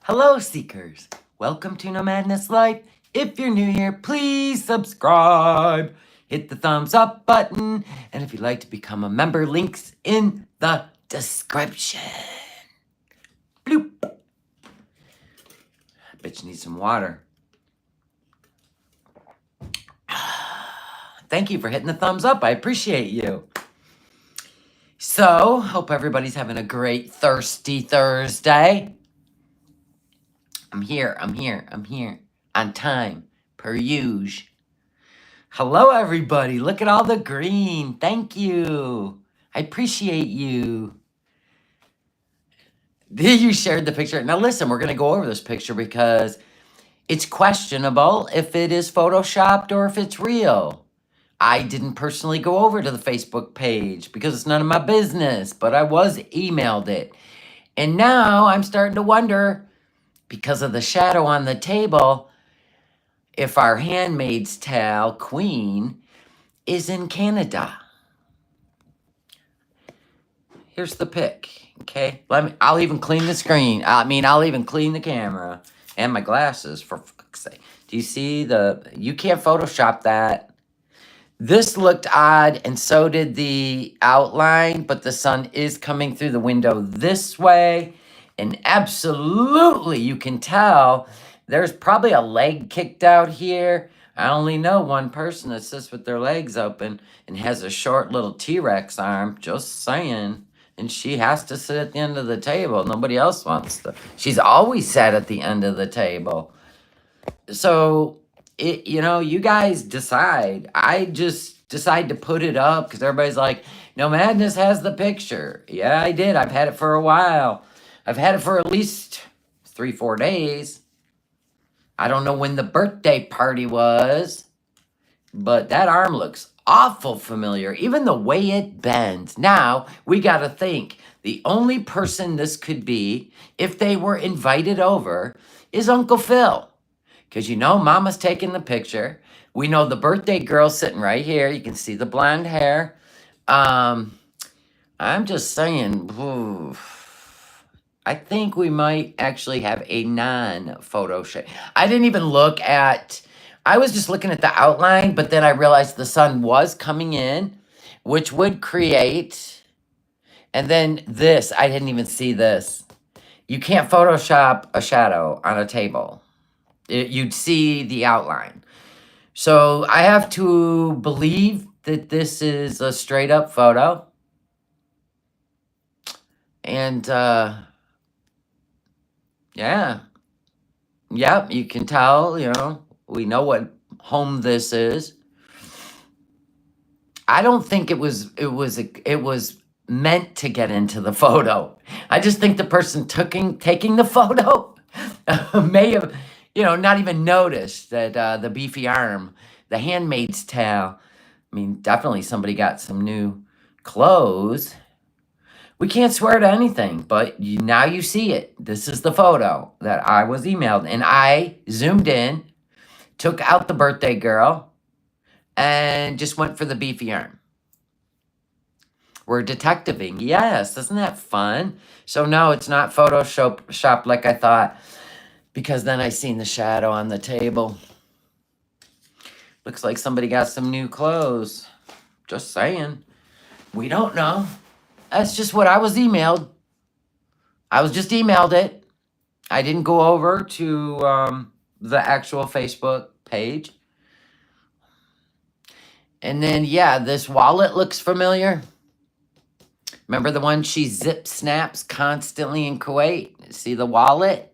Hello, Seekers. Welcome to No Madness Life. If you're new here, please subscribe. Hit the thumbs up button. And if you'd like to become a member, links in the description. Bloop. I bet you need some water. Thank you for hitting the thumbs up. I appreciate you. So, hope everybody's having a great thirsty Thursday. I'm here. On time, per usual. Hello, everybody. Look at all the green. Thank you. I appreciate you. You shared the picture. Now, listen, we're going to go over this picture because it's questionable if it is photoshopped or if it's real. I didn't personally go over to the Facebook page because it's none of my business, but I was emailed it. And now I'm starting to wonder, because of the shadow on the table, if our Handmaid's Tale queen is in Canada. Here's the pic, okay? I'll even clean the screen. I'll even clean the camera and my glasses, for fuck's sake. Do you see you can't Photoshop that. This looked odd, and so did the outline, but the sun is coming through the window this way, and absolutely you can tell there's probably a leg kicked out here. I only know one person that sits with their legs open and has a short little T-Rex arm, just saying. And she has to sit at the end of the table. Nobody else wants to. She's always sat at the end of the table. So, you guys decide. I just decide to put it up because everybody's like, No Madness has the picture. Yeah, I did. I've had it for a while. I've had it for at least 3-4 days. I don't know when the birthday party was, but that arm looks awful familiar. Even the way it bends. Now, we got to think. The only person this could be, if they were invited over, is Uncle Phil. Because Mama's taking the picture. We know the birthday girl's sitting right here. You can see the blonde hair. I'm just saying, I think we might actually have a non-photo shoot. I didn't even look at, I was just looking at the outline, but then I realized the sun was coming in, which would create, and then this, I didn't even see this. You can't Photoshop a shadow on a table. You'd see the outline. So I have to believe that this is a straight up photo. And yeah. Yep, you can tell, we know what home this is. I don't think it was meant to get into the photo. I just think the person taking the photo may have not even noticed that the beefy arm, the Handmaid's Tale. Definitely somebody got some new clothes. We can't swear to anything, but now you see it. This is the photo that I was emailed, and I zoomed in, took out the birthday girl, and just went for the beefy arm. We're detectiving. Yes, isn't that fun? So no, it's not photoshopped like I thought, because then I seen the shadow on the table. Looks like somebody got some new clothes. Just saying. We don't know. That's just what I was emailed. I was just emailed it. I didn't go over to the actual Facebook page. And then, yeah, this wallet looks familiar. Remember the one she zip snaps constantly in Kuwait? See the wallet?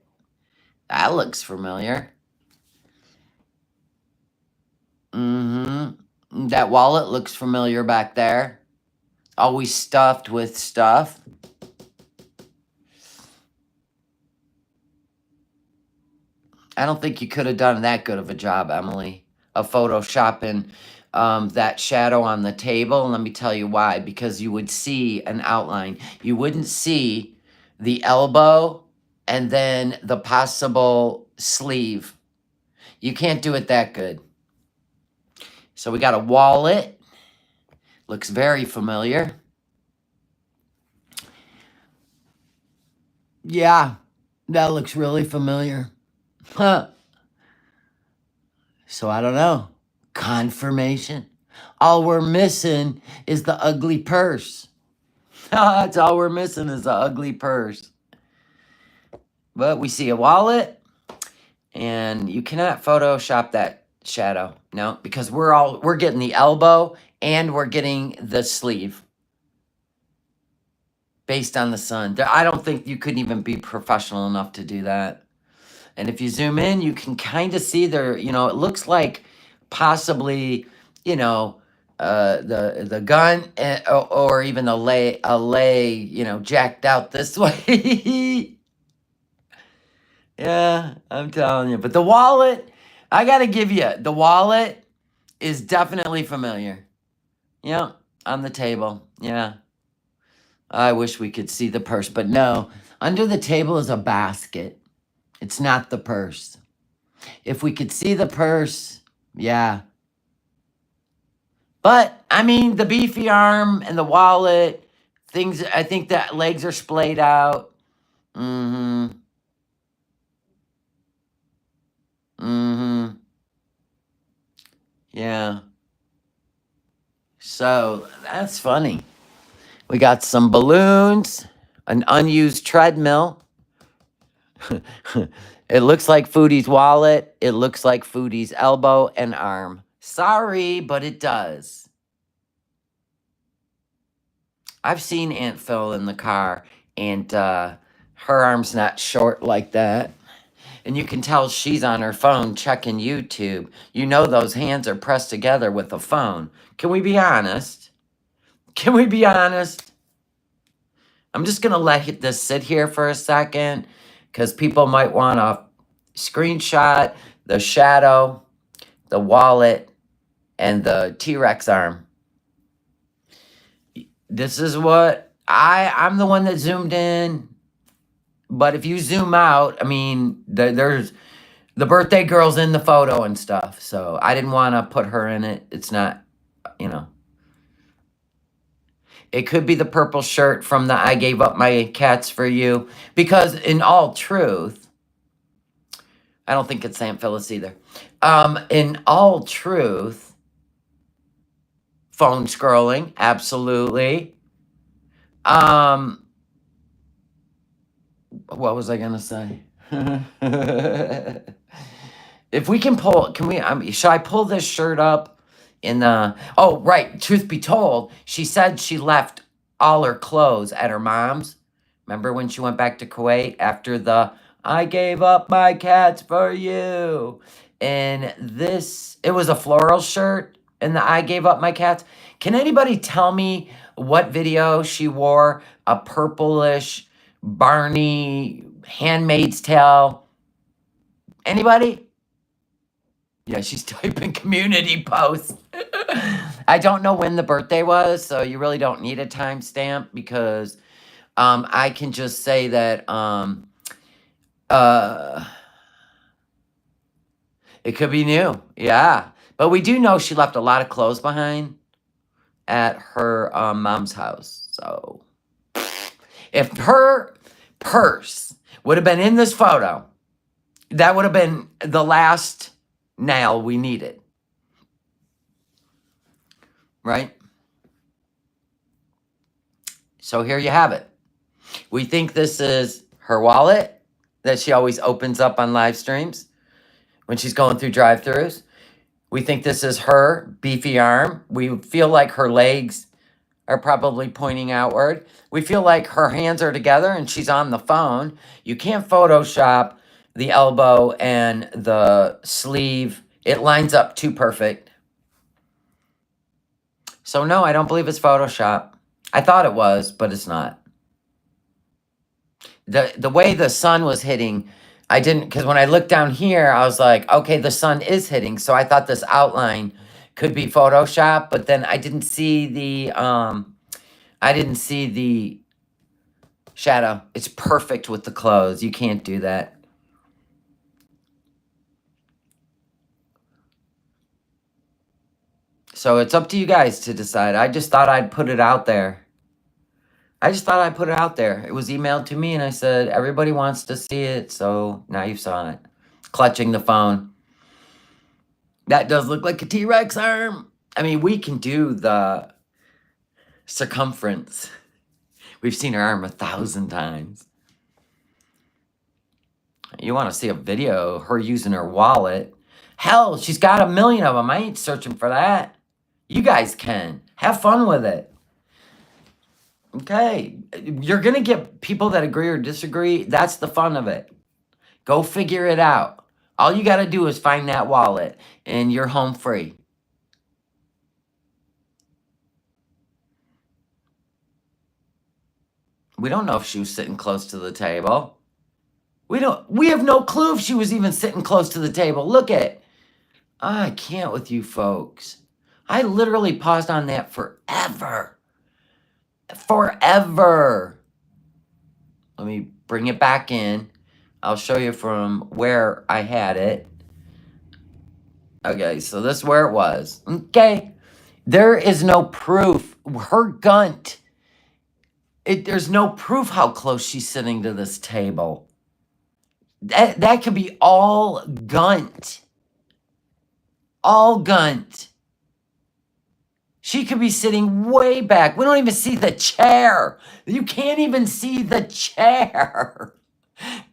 That looks familiar. That wallet looks familiar back there. Always stuffed with stuff. I don't think you could have done that good of a job, Emily, of photoshopping that shadow on the table. And let me tell you why. Because you would see an outline. You wouldn't see the elbow and then the possible sleeve. You can't do it that good. So we got a wallet. Looks very familiar. Yeah, That looks really familiar. Huh. So I don't know. Confirmation. All we're missing is the ugly purse. That's all we're missing is the ugly purse. But we see a wallet, and you cannot Photoshop that shadow. No, because we're getting the elbow and we're getting the sleeve based on the sun. I don't think you could even be professional enough to do that. And if you zoom in, you can kind of see there, you know, it looks like possibly, you know, the gun or even a lay, you know, jacked out this way. Yeah, I'm telling you. But the wallet, I got to give you, the wallet is definitely familiar. Yeah, on the table. Yeah. I wish we could see the purse, but no. Under the table is a basket. It's not the purse. If we could see the purse, yeah. But, I mean, the beefy arm and the wallet, things, I think that legs are splayed out. Mm-hmm. Mm-hmm. Yeah. So, that's funny. We got some balloons, an unused treadmill. It looks like Foodie's wallet. It looks like Foodie's elbow and arm. Sorry, but it does. I've seen Aunt Phil in the car, and her arm's not short like that. And you can tell she's on her phone checking YouTube. You know those hands are pressed together with a phone. Can we be honest? Can we be honest? I'm just going to let this sit here for a second because people might want to screenshot the shadow, the wallet, and the T-Rex arm. This is what I'm the one that zoomed in. But if you zoom out, I mean, there's the birthday girl's in the photo and stuff. So I didn't want to put her in it. It's not, you know. It could be the purple shirt from the I Gave Up My Cats for You. Because in all truth, I don't think it's Aunt Phyllis either. In all truth, phone scrolling, absolutely. What was I gonna say? If we can pull, can we? Should I pull this shirt up? Oh, right. Truth be told, she said she left all her clothes at her mom's. Remember when she went back to Kuwait after the I gave up my cats for you? And it was a floral shirt, and the I gave up my cats. Can anybody tell me what video she wore a purplish Barney Handmaid's Tale? Anybody? Yeah, she's typing community posts. I don't know when the birthday was, so you really don't need a timestamp because I can just say that it could be new. Yeah. But we do know she left a lot of clothes behind at her mom's house. So if her purse would have been in this photo, that would have been the last nail we needed. Right? So here you have it. We think this is her wallet that she always opens up on live streams when she's going through drive-thrus. We think this is her beefy arm. We feel like her legs are probably pointing outward. We feel like her hands are together and she's on the phone. You can't Photoshop the elbow and the sleeve. It lines up too perfect. So no, I don't believe it's Photoshop. I thought it was, but it's not. The way the sun was hitting, I didn't, because when I looked down here, I was like, okay, the sun is hitting. So I thought this outline could be Photoshop, but then I didn't see the shadow. It's perfect with the clothes. You can't do that. So it's up to you guys to decide. I just thought I'd put it out there. I just thought I'd put it out there. It was emailed to me, and I said, everybody wants to see it, so now you saw it. Clutching the phone. That does look like a T-Rex arm. I mean, we can do the circumference. We've seen her arm 1,000 times. You want to see a video, her using her wallet. Hell, she's got 1 million of them. I ain't searching for that. You guys can. Have fun with it. Okay. You're going to get people that agree or disagree. That's the fun of it. Go figure it out. All you got to do is find that wallet, and you're home free. We don't know if she was sitting close to the table. We have no clue if she was even sitting close to the table. Look at. I can't with you folks. I literally paused on that forever. Forever. Let me bring it back in. I'll show you from where I had it. Okay, so this is where it was. Okay. There is no proof. Her gunt. There's no proof how close she's sitting to this table. That could be all gunt. All gunt. She could be sitting way back. We don't even see the chair. You can't even see the chair.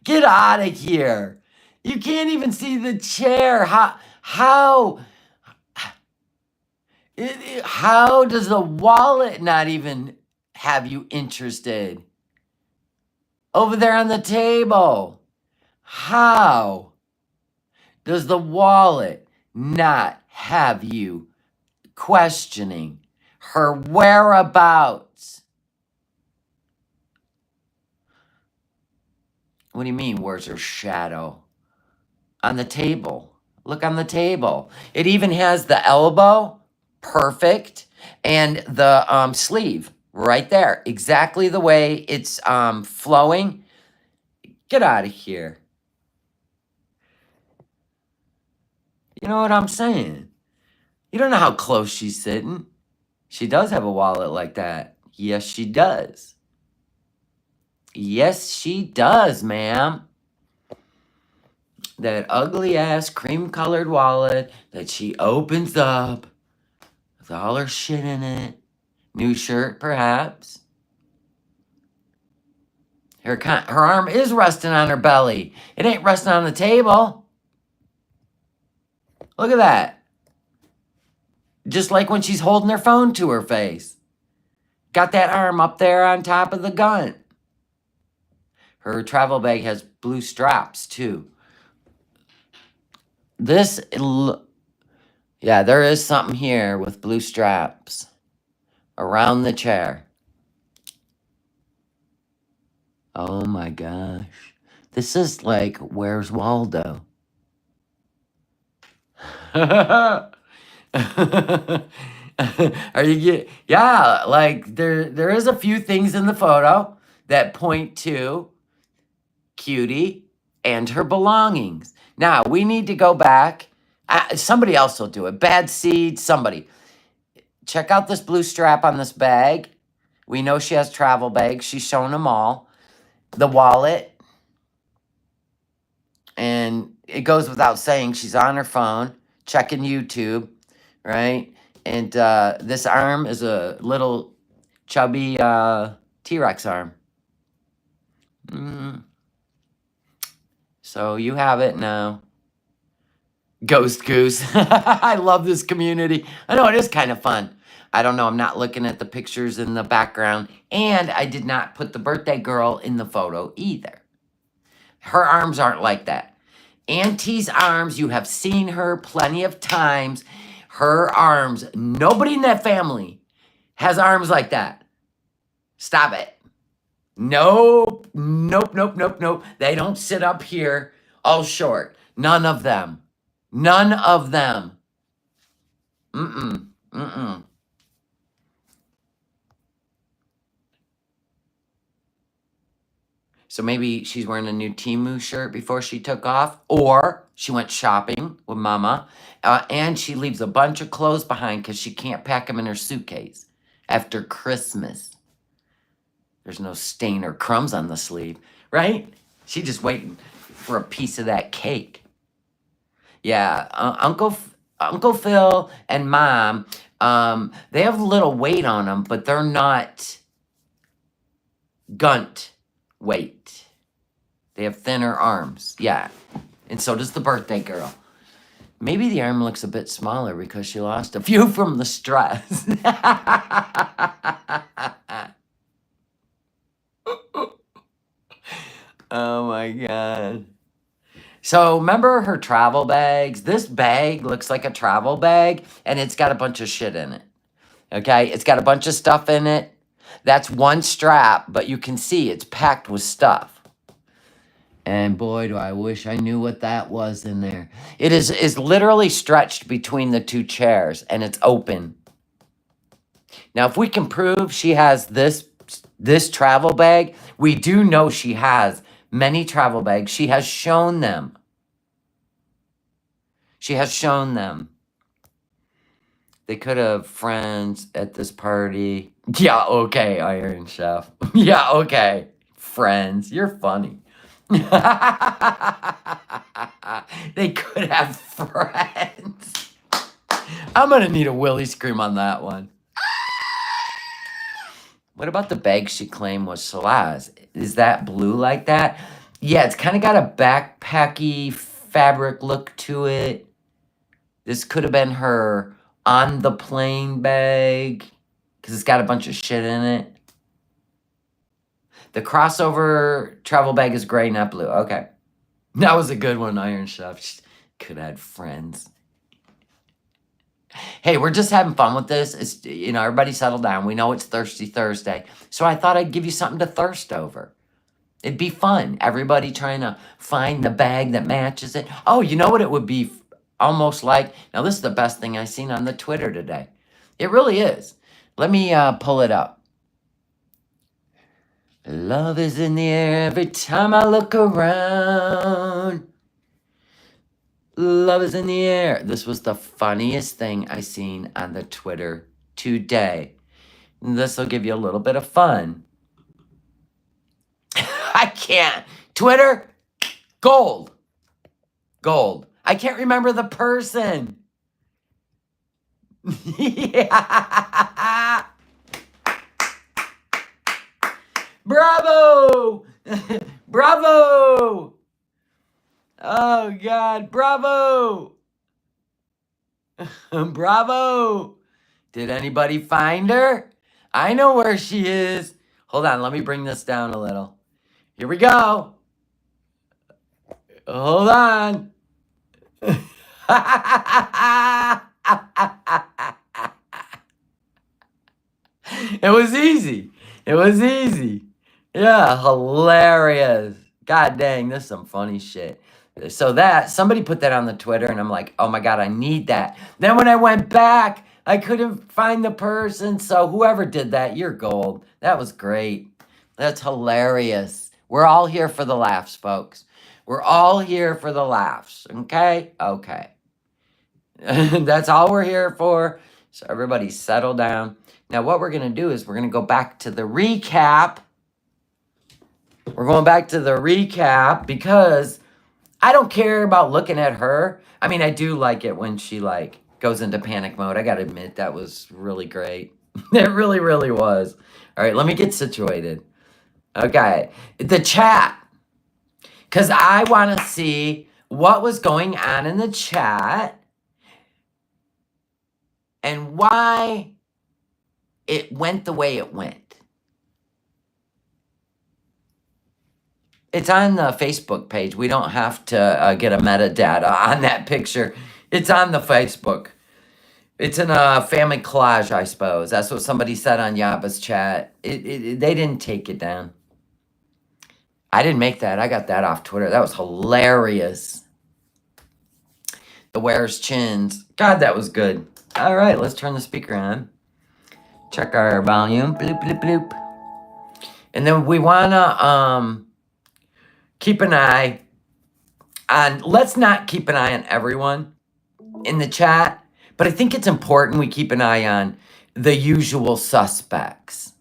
Get out of here. You can't even see the chair. How does the wallet not even have you interested? Over there on the table. How does the wallet not have you questioning her whereabouts? What do you mean, where's her shadow? On the table. Look on the table. It even has the elbow, perfect, and the sleeve right there. Exactly the way it's flowing. Get out of here. You know what I'm saying? You don't know how close she's sitting. She does have a wallet like that. Yes, she does. Yes, she does, ma'am. That ugly-ass cream-colored wallet that she opens up with all her shit in it. New shirt, perhaps. Her arm is resting on her belly. It ain't resting on the table. Look at that. Just like when she's holding her phone to her face. Got that arm up there on top of the gun. Her travel bag has blue straps, too. Yeah, there is something here with blue straps around the chair. Oh my gosh. This is like, Where's Waldo? Are you yeah, like there is a few things in the photo that point to Cutie and her belongings. Now, we need to go back. Somebody else will do it. Bad Seed, somebody. Check out this blue strap on this bag. We know she has travel bags. She's shown them all. The wallet. And it goes without saying, she's on her phone, checking YouTube, right? And this arm is a little chubby T-Rex arm. So you have it now. Ghost Goose. I love this community. I know it is kind of fun. I don't know. I'm not looking at the pictures in the background. And I did not put the birthday girl in the photo either. Her arms aren't like that. Auntie's arms, you have seen her plenty of times. Her arms, nobody in that family has arms like that. Stop it. Nope. Nope, nope, nope, nope. They don't sit up here all short. None of them. None of them. Mm-mm. So maybe she's wearing a new Temu shirt before she took off, or she went shopping with Mama, and she leaves a bunch of clothes behind because she can't pack them in her suitcase after Christmas. There's no stain or crumbs on the sleeve, right? She just waiting for a piece of that cake. Yeah, Uncle Phil and Mom, they have little weight on them, but they're not gunt weight. They have thinner arms. Yeah, and so does the birthday girl. Maybe the arm looks a bit smaller because she lost a few from the stress. Oh my God. So remember her travel bags? This bag looks like a travel bag and it's got a bunch of shit in it. Okay, it's got a bunch of stuff in it. That's one strap, but you can see it's packed with stuff. And boy, do I wish I knew what that was in there. It is literally stretched between the two chairs and it's open. Now, if we can prove she has this travel bag, we do know she has many travel bags. She has shown them. She has shown them. They could have friends at this party. Yeah, okay, Iron Chef. Yeah, okay. Friends, you're funny. They could have friends. I'm gonna need a Willy scream on that one. What about the bag she claimed was Salaz? Is that blue like that? Yeah, it's kind of got a backpacky fabric look to it. This could have been her on the plane bag because it's got a bunch of shit in it. The crossover travel bag is gray, not blue. Okay. That was a good one, Iron Chef. Could have had friends. Hey, we're just having fun with this. It's, you know, everybody settle down. We know it's Thirsty Thursday. So I thought I'd give you something to thirst over. It'd be fun. Everybody trying to find the bag that matches it. Oh, you know what it would be almost like? Now, this is the best thing I've seen on the Twitter today. It really is. Let me pull it up. Love is in the air every time I look around. Love is in the air. This was the funniest thing I seen on the Twitter today. This will give you a little bit of fun. I can't. Twitter, gold. Gold. I can't remember the person. Yeah. Bravo! Bravo! Oh, God. Bravo! Bravo! Did anybody find her? I know where she is. Hold on. Let me bring this down a little. Here we go. Hold on. It was easy. It was easy. Yeah, hilarious. God dang, this is some funny shit. So that, somebody put that on the Twitter and I'm like, oh my God, I need that. Then when I went back, I couldn't find the person. So whoever did that, you're gold. That was great. That's hilarious. We're all here for the laughs, folks. We're all here for the laughs. Okay? Okay. That's all we're here for. So everybody settle down. Now what we're going to do is we're going to go back to the recap. We're going back to the recap because I don't care about looking at her. I mean, I do like it when she like goes into panic mode. I got to admit that was really great. It really, really was. All right, let me get situated. Okay, the chat. Because I want to see what was going on in the chat and why it went the way it went. It's on the Facebook page. We don't have to get a metadata on that picture. It's on the Facebook. It's in a family collage, I suppose. That's what somebody said on Yaba's chat. They didn't take it down. I didn't make that. I got that off Twitter. That was hilarious. The Wears Chins. God, that was good. All right, let's turn the speaker on. Check our volume. Bloop, bloop, bloop. And then we want to keep an eye on, let's not keep an eye on everyone in the chat, but I think it's important we keep an eye on the usual suspects.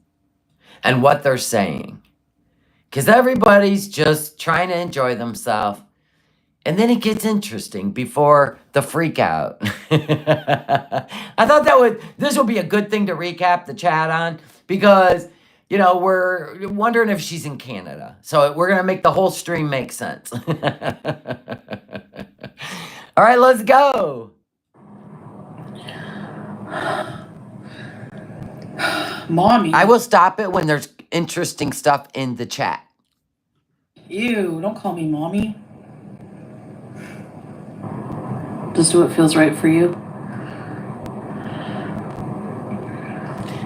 and what they're saying. Because everybody's just trying to enjoy themselves. And then it gets interesting before the freak out. I thought this would be a good thing to recap the chat on, because, you know, we're wondering if she's in Canada. So we're going to make the whole stream make sense. All right, let's go. Mommy. I will stop it when there's interesting stuff in the chat. Ew, don't call me mommy. Just do what feels right for you.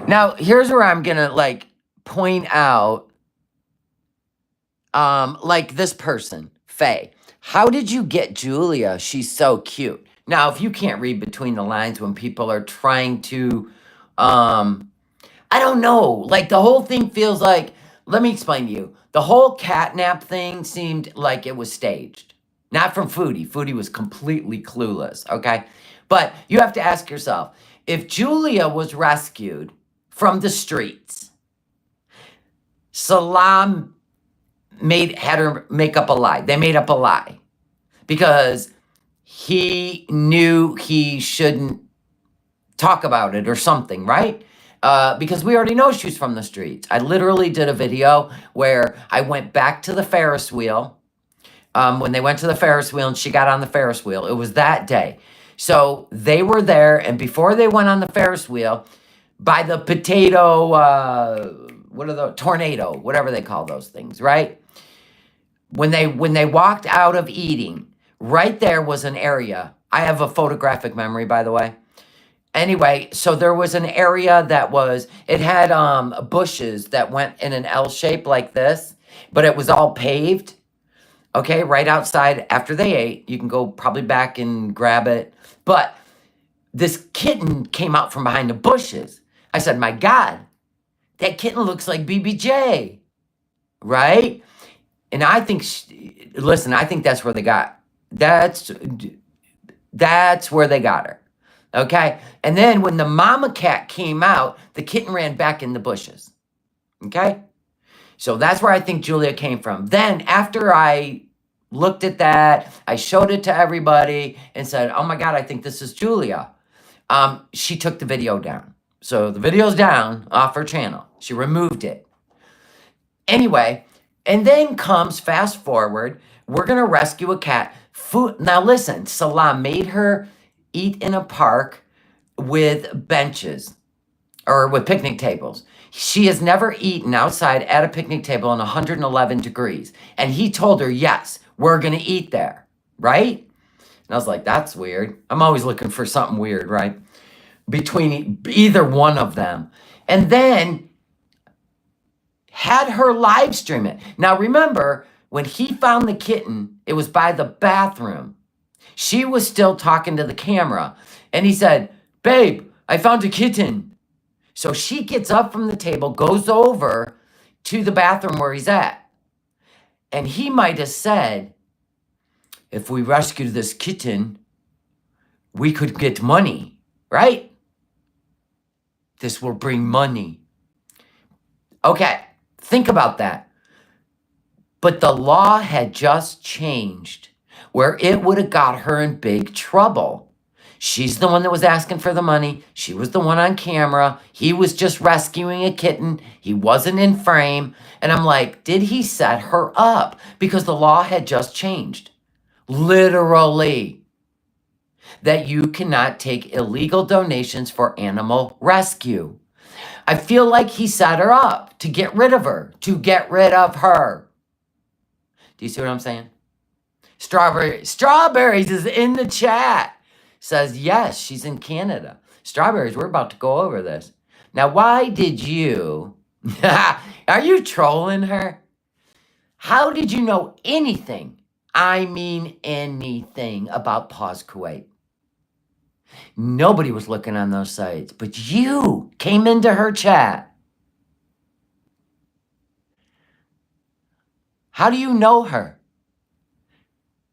Now, here's where I'm going to, like, point out, like, this person, Faye. How did you get Julia? She's so cute. Now, if you can't read between the lines when people are trying to, I don't know. Like, the whole thing feels like, let me explain to you. The whole catnap thing seemed like it was staged. Not from Foodie. Foodie was completely clueless, okay? But you have to ask yourself, if Julia was rescued from the streets, Salam had her make up a lie. They made up a lie because he knew he shouldn't talk about it or something, right? Because we already know she's from the streets. I literally did a video where I went back to the Ferris wheel. When they went to the Ferris wheel and she got on the Ferris wheel, it was that day. So they were there, and before they went on the Ferris wheel, by the potato, what are the tornado, whatever they call those things, right? When they walked out of eating, right there was an area. I have a photographic memory, by the way. Anyway, so there was an area that it had bushes that went in an L shape like this, but it was all paved. Okay, right outside after they ate. You can go probably back and grab it. But this kitten came out from behind the bushes. I said, my God, that kitten looks like BBJ, right? And I think, listen, I think that's where they got, that's where they got her. Okay? And then when the mama cat came out, the kitten ran back in the bushes. Okay? So that's where I think Julia came from. Then after I looked at that, I showed it to everybody and said, oh my God, I think this is Julia. She took the video down. So the video's down off her channel. She removed it. Anyway, and then comes, fast forward, we're going to rescue a cat. Now listen, Salam made her eat in a park with benches or with picnic tables. She has never eaten outside at a picnic table in 111 degrees. And he told her, yes, we're going to eat there, right? And I was like, that's weird. I'm always looking for something weird, right? Between either one of them. And then had her live stream it. Now remember, when he found the kitten, it was by the bathroom. She was still talking to the camera. And he said, babe, I found a kitten. So she gets up from the table, goes over to the bathroom where he's at. And he might have said, if we rescue this kitten, we could get money, right? This will bring money. Okay, think about that. But the law had just changed where it would have got her in big trouble. She's the one that was asking for the money. She was the one on camera. He was just rescuing a kitten. He wasn't in frame. And I'm like, did he set her up? Because the law had just changed. Literally. That you cannot take illegal donations for animal rescue. I feel like he set her up to get rid of her. To get rid of her. Do you see what I'm saying? Strawberries is in the chat. Says, yes, she's in Canada. Strawberries, we're about to go over this. Now, why did you... Are you trolling her? How did you know anything? I mean anything about Pause Kuwait. Nobody was looking on those sites, but you came into her chat. How do you know her?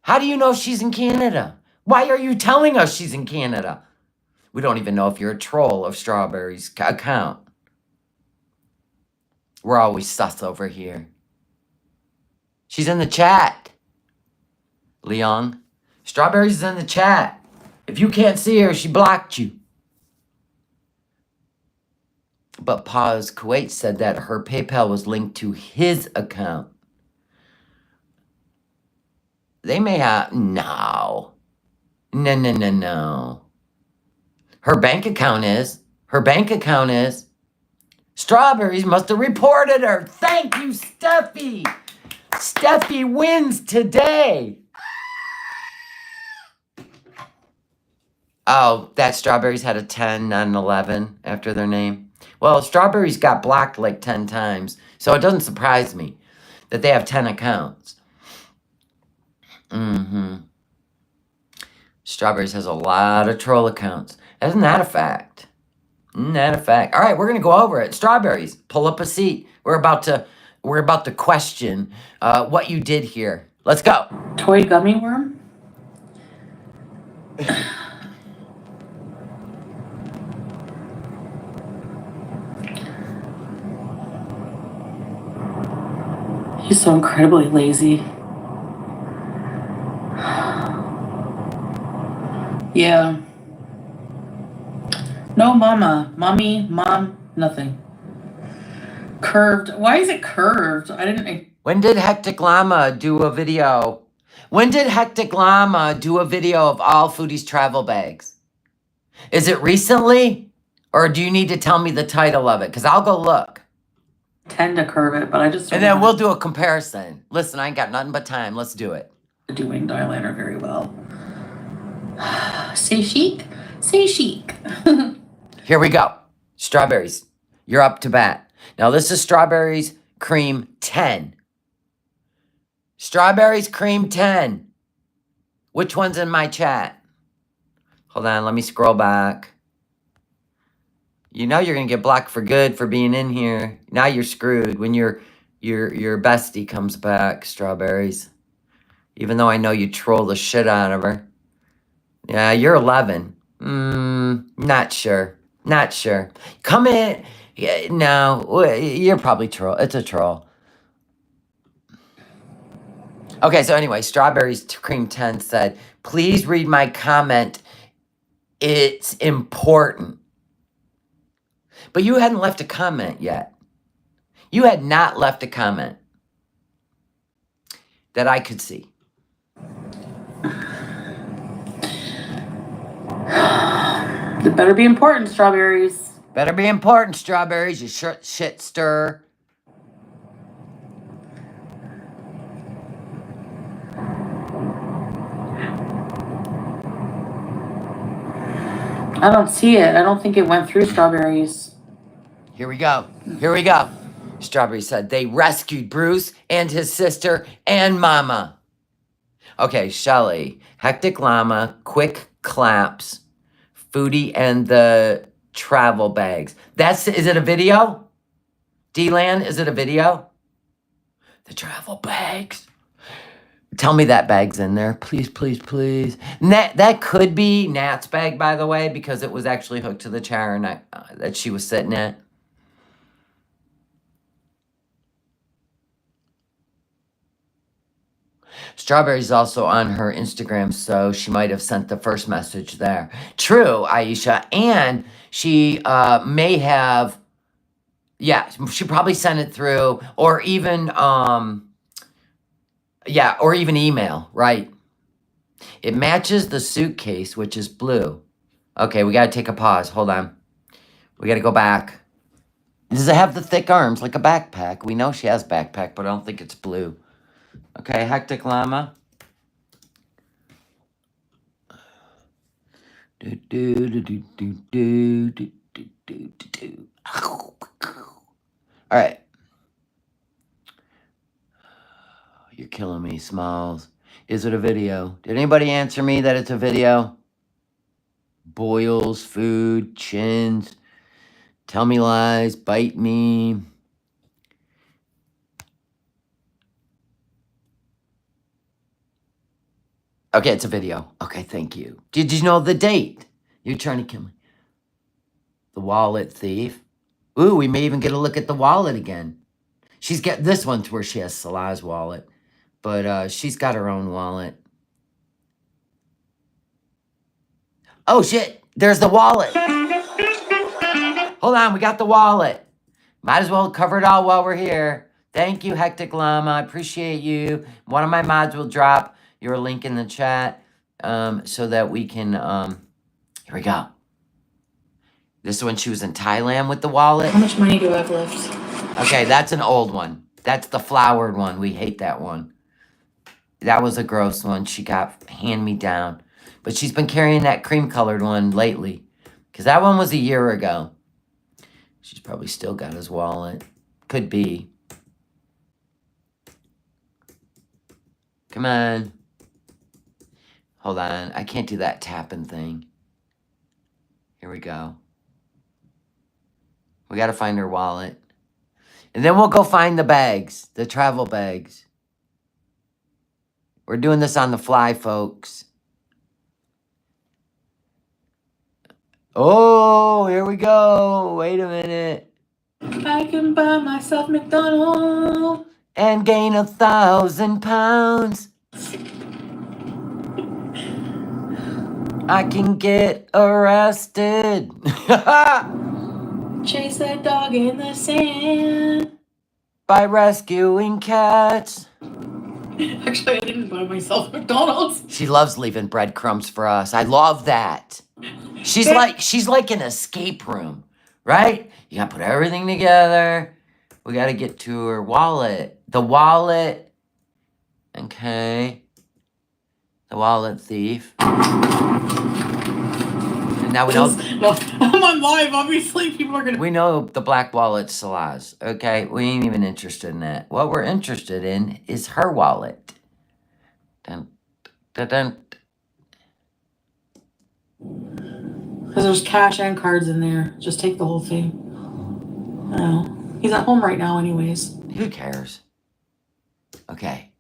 How do you know she's in Canada? Why are you telling us she's in Canada? We don't even know if you're a troll of Strawberry's account. We're always sus over here. She's in the chat. Leon. Strawberries is in the chat. If you can't see her, she blocked you. But Paz Kuwait said that her PayPal was linked to his account. They may have... No. No. Her bank account is. Her bank account is. Strawberries must have reported her. Thank you, Steffi. Steffi wins today. Oh, that Strawberries had a 10, not an 11 after their name. Well, Strawberries got blocked like 10 times, so it doesn't surprise me that they have 10 accounts. Strawberries has a lot of troll accounts. Isn't that a fact? Isn't that a fact? All right, we're gonna go over it. Strawberries, pull up a seat. We're about to question what you did here. Let's go. Toy gummy worm? He's so incredibly lazy. Yeah. No mama. Mommy, mom, nothing. Curved. Why is it curved? When did Hectic Llama do a video? When did Hectic Llama do a video of all Foodie's travel bags? Is it recently? Or do you need to tell me the title of it? Because I'll go look. Tend to curve it, but I just... And then we'll do a comparison. Listen, I ain't got nothing but time. Let's do it. Doing eyeliner very well. Say chic. Say chic. Here we go. Strawberries. You're up to bat. Now this is Strawberries Cream 10. Strawberries Cream 10. Which one's in my chat? Hold on, let me scroll back. You know you're gonna get blocked for good for being in here. Now you're screwed when your bestie comes back, Strawberries. Even though I know you troll the shit out of her. Yeah, you're 11. Not sure. Not sure. Come in. Yeah, no, you're probably troll. It's a troll. Okay, so anyway, Strawberries Cream 10 said, please read my comment. It's important. But you hadn't left a comment yet. You had not left a comment that I could see. It better be important, Strawberries. Better be important, Strawberries, you shit stir. I don't see it. I don't think it went through, Strawberries. Here we go. Here we go. Strawberry said they rescued Bruce and his sister and Mama. Okay, Shelly. Hectic Llama, quick claps, Foodie and the travel bags. Is it a video? D-Land, is it a video? The travel bags. Tell me that bag's in there. Please, please, please. That could be Nat's bag, by the way, because it was actually hooked to the chair and that she was sitting at. Strawberry's also on her Instagram, so she might have sent the first message there. True, Aisha. And she may have, yeah, she probably sent it through, or even, yeah, or even email, right? It matches the suitcase, which is blue. Okay, we got to take a pause. Hold on. We got to go back. Does it have the thick arms like a backpack? We know she has backpack, but I don't think it's blue. Okay, Hectic Llama. All right. You're killing me, Smalls. Is it a video? Did anybody answer me that it's a video? Boils, food, chins, tell me lies, bite me. Okay, it's a video. Okay, thank you. Did you know the date? You're trying to kill me. The wallet thief. Ooh, we may even get a look at the wallet again. She's got this one to where she has Salah's wallet. But she's got her own wallet. Oh, shit. There's the wallet. Hold on. We got the wallet. Might as well cover it all while we're here. Thank you, Hectic Llama. I appreciate you. One of my mods will drop your link in the chat so that we can... here we go. This is when she was in Thailand with the wallet. How much money do I have left? Okay, that's an old one. That's the flowered one. We hate that one. That was a gross one. She got hand-me-down. But she's been carrying that cream-colored one lately. Because that one was a year ago. She's probably still got his wallet. Could be. Come on. Hold on. I can't do that tapping thing. Here we go. We got to find her wallet. And then we'll go find the bags. The travel bags. We're doing this on the fly, folks. Oh, here we go. Wait a minute. I can buy myself McDonald's. And gain 1,000 pounds. I can get arrested. Chase that dog in the sand. By rescuing cats. Actually, I didn't buy myself McDonald's. She loves leaving breadcrumbs for us. I love that. She's like an escape room, right? You gotta put everything together. We gotta get to her wallet. The wallet. Okay. The wallet thief. And now we know. No, I'm on live. Obviously, people are gonna. We know the black wallet's Salah's. Okay, we ain't even interested in that. What we're interested in is her wallet. Dun, dun, dun. Because there's cash and cards in there. Just take the whole thing. I know. He's at home right now, anyways. Who cares? Okay.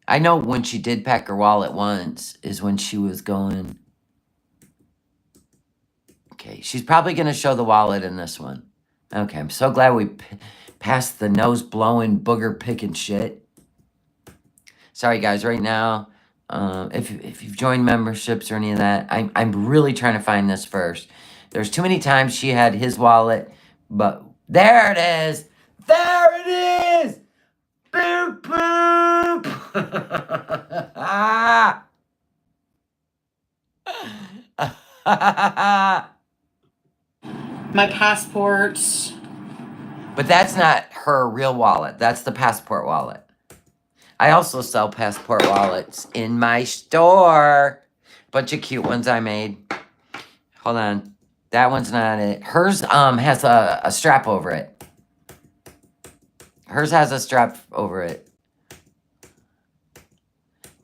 I know when she did pack her wallet once is when she was going. Okay, she's probably going to show the wallet in this one. Okay, I'm so glad we passed the nose-blowing, booger-picking shit. Sorry, guys, right now, if you've joined memberships or any of that, I'm really trying to find this first. There's too many times she had his wallet, but there it is! There it is! Boop, boop! My passports. But that's not her real wallet. That's the passport wallet. I also sell passport wallets in my store. Bunch of cute ones I made. Hold on. That one's not it. Hers has a strap over it. Hers has a strap over it.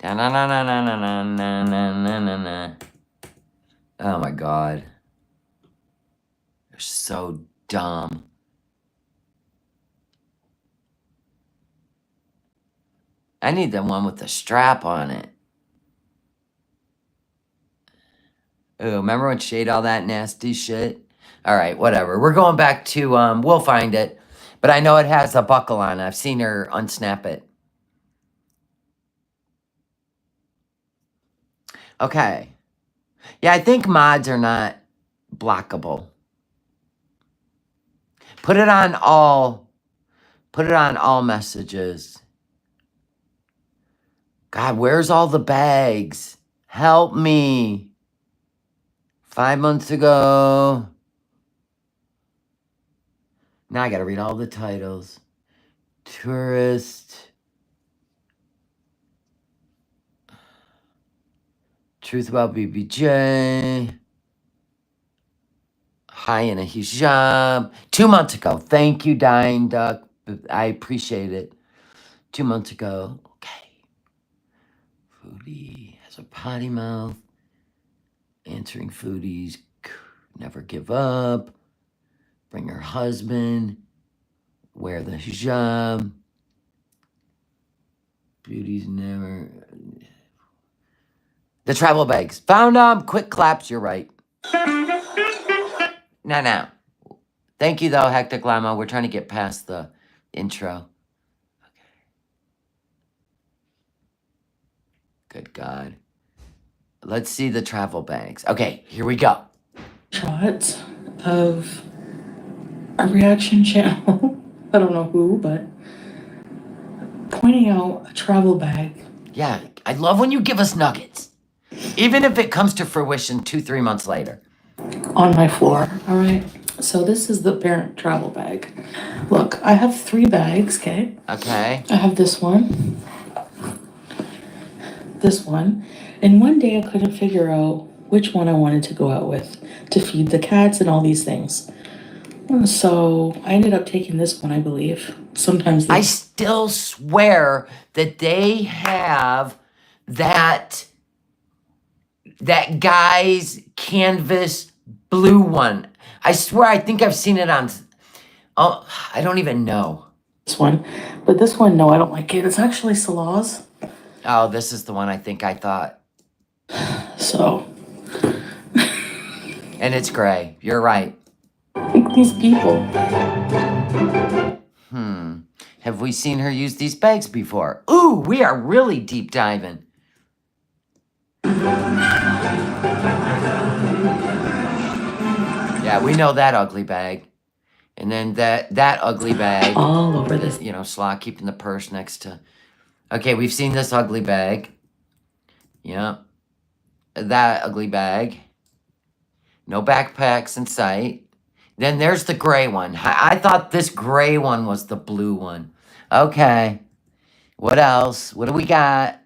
Oh my god. They're so dumb. I need the one with the strap on it. Oh, remember when she ate all that nasty shit? Alright, whatever. We're going back to, we'll find it. But I know it has a buckle on it. I've seen her unsnap it. Okay. Yeah, I think mods are not blockable. Put it on all messages. God, where's all the bags? Help me. 5 months ago. Now I gotta read all the titles. Tourist. Truth about BBJ. High in a hijab. 2 months ago. Thank you, Dying Duck. I appreciate it. 2 months ago. Okay. Foodie has a potty mouth. Answering Foodie's. Never give up. Bring her husband. Wear the hijab. Beauty's never. The travel bags. Found them. Quick claps. You're right. Now. Thank you, though, Hectic Llama. We're trying to get past the intro. Okay. Good God. Let's see the travel bags. Okay, here we go. Shot of a reaction channel. I don't know who, but pointing out a travel bag. Yeah, I love when you give us nuggets. Even if it comes to fruition 2-3 months later. On my floor. All right. So this is the parent travel bag. Look, I have 3 bags, okay? Okay. I have this one, and one day I couldn't figure out which one I wanted to go out with to feed the cats and all these things. So I ended up taking this one, I believe. Sometimes I still swear that they have that guy's canvas blue one. I swear I think I've seen it on, oh, I don't even know. This one, but this one, no, I don't like it. It's actually Salah's. Oh, this is the one I think I thought. So. And it's gray. You're right. These people. Have we seen her use these bags before? Ooh, we are really deep diving. Yeah, we know that ugly bag. And then that ugly bag. All over this. You know, Slaw keeping the purse next to. Okay, we've seen this ugly bag. Yep. That ugly bag. No backpacks in sight. Then there's the gray one. I thought this gray one was the blue one. Okay. What else? What do we got?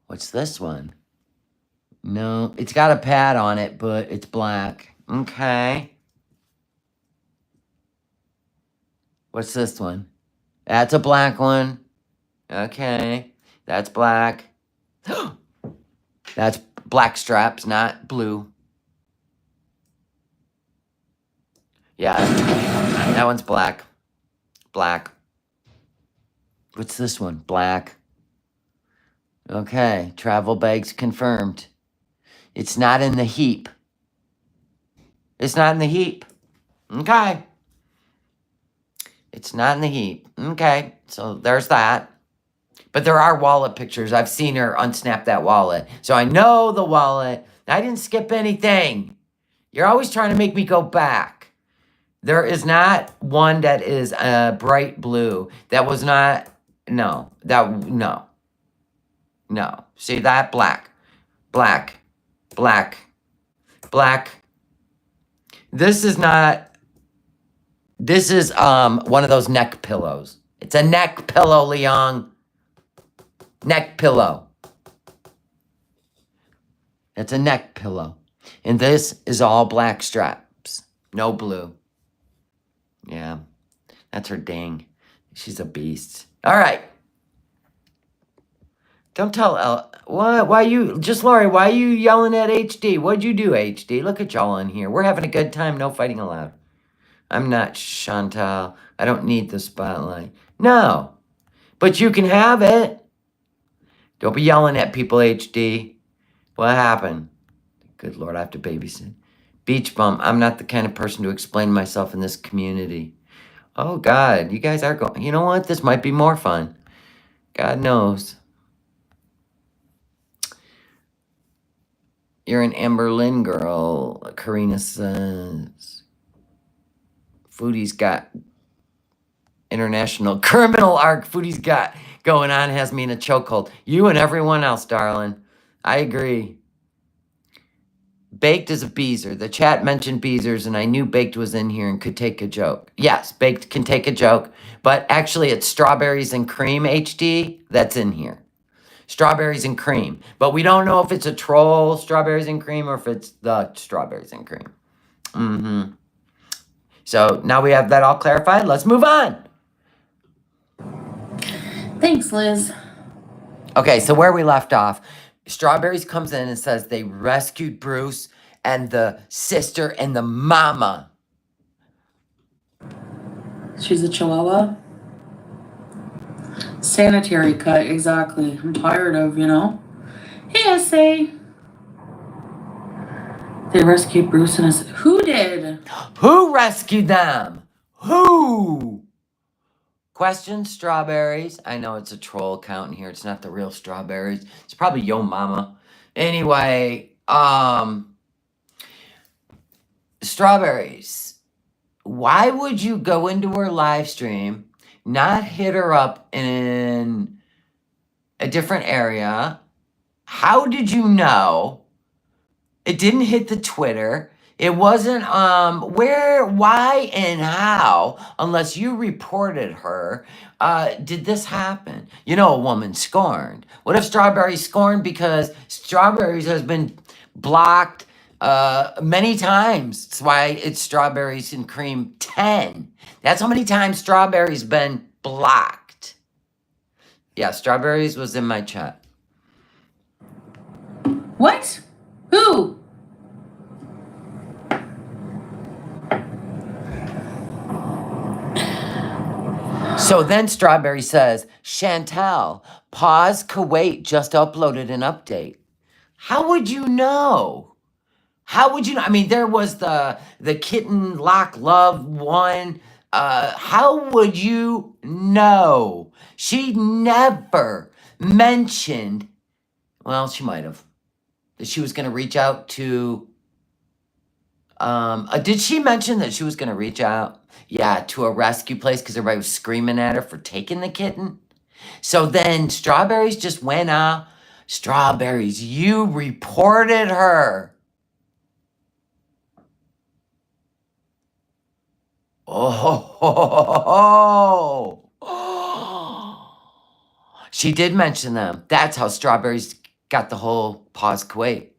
What's this one? No, it's got a pad on it, but it's black. Okay. What's this one? That's a black one. Okay. That's black. That's black straps, not blue. Yeah, that one's black. Black. What's this one? Black. Okay, travel bags confirmed. It's not in the heap. It's not in the heap. Okay. It's not in the heap. Okay, so there's that. But there are wallet pictures. I've seen her unsnap that wallet. So I know the wallet. I didn't skip anything. You're always trying to make me go back. There is not one that is bright blue. That was not, no. No. See that? Black. Black. Black. Black. This is not, this is one of those neck pillows. It's a neck pillow, Leon. Neck pillow. It's a neck pillow. And this is all black straps. No blue. Yeah. That's her ding. She's a beast. All right. Don't tell what? Why you, just Lori, why are you yelling at HD? What'd you do, HD? Look at y'all in here. We're having a good time. No fighting allowed. I'm not Chantal. I don't need the spotlight. No. But you can have it. Don't be yelling at people, HD. What happened? Good Lord, I have to babysit. Beach bum. I'm not the kind of person to explain myself in this community. Oh, God. You guys are going. You know what? This might be more fun. God knows. You're an Amber Lynn girl, Karina says. Foodie's got international criminal arc. Foodie's got going on has me in a chokehold. You and everyone else, darling. I agree. Baked is a Beezer. The chat mentioned Beezers, and I knew Baked was in here and could take a joke. Yes, Baked can take a joke, but actually it's strawberries and cream, HD, that's in here. Strawberries and cream. But we don't know if it's a troll strawberries and cream or if it's the strawberries and cream. Mm-hmm. So now we have that all clarified. Let's move on. Thanks, Liz. Okay, so where we left off, Strawberries comes in and says they rescued Bruce and the sister and the mama. She's a chihuahua. Sanitary cut, exactly. I'm tired of, Hey, SA. They rescued Bruce and his. Who did? Who rescued them? Who? Question strawberries. I know it's a troll account in here. It's not the real strawberries. It's probably Yo Mama. Anyway, strawberries. Why would you go into her live stream, not hit her up in a different area? How did you know? It didn't hit the Twitter. It wasn't where, why, and how, unless you reported her, did this happen? You know, a woman scorned. What if Strawberry's scorned because Strawberries has been blocked many times? That's why it's Strawberries and Cream 10. That's how many times Strawberry's been blocked. Yeah, Strawberries was in my chat. What? Who? So then Strawberry says, Chantel, pause Kuwait just uploaded an update. How would you know? How would you know? I mean, there was the kitten lock love one. How would you know? She never mentioned, well, she might have, that she was going to reach out to, did she mention that she was going to reach out? Yeah, to a rescue place because everybody was screaming at her for taking the kitten. So then Strawberries just went out. Strawberries, you reported her. Oh, she did mention them. That's how Strawberries got the whole pause Kuwait.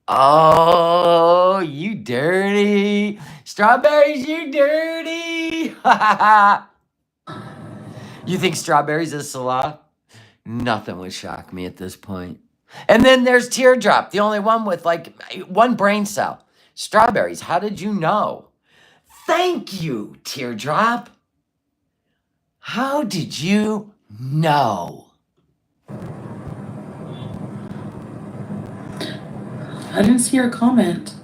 Oh, you dirty. Strawberries, you dirty. You think Strawberries is Salah? Nothing would shock me at this point. And then there's Teardrop, the only one with like one brain cell. Strawberries, how did you know? Thank you, Teardrop. How did you know? I didn't see your comment.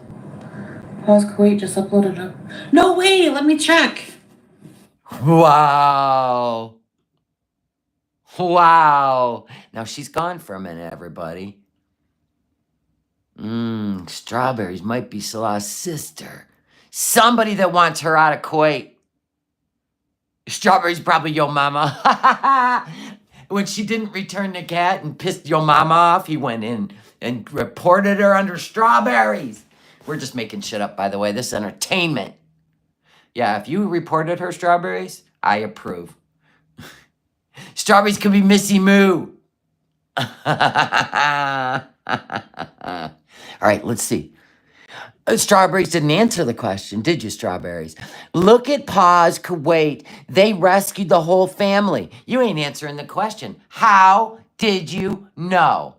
Pause Kuwait just uploaded a... No way, let me check. Wow. Wow. Now she's gone for a minute, everybody. Strawberries might be Salah's sister. Somebody that wants her out of Kuwait. Strawberries probably Yo Mama. When she didn't return the cat and pissed Yo Mama off, he went in and reported her under Strawberries. We're just making shit up, by the way. This is entertainment. Yeah, if you reported her, Strawberries, I approve. Strawberries could be Missy Moo. All right, let's see. Strawberries didn't answer the question, did you, Strawberries? Look at Pause Kuwait. They rescued the whole family. You ain't answering the question. How did you know?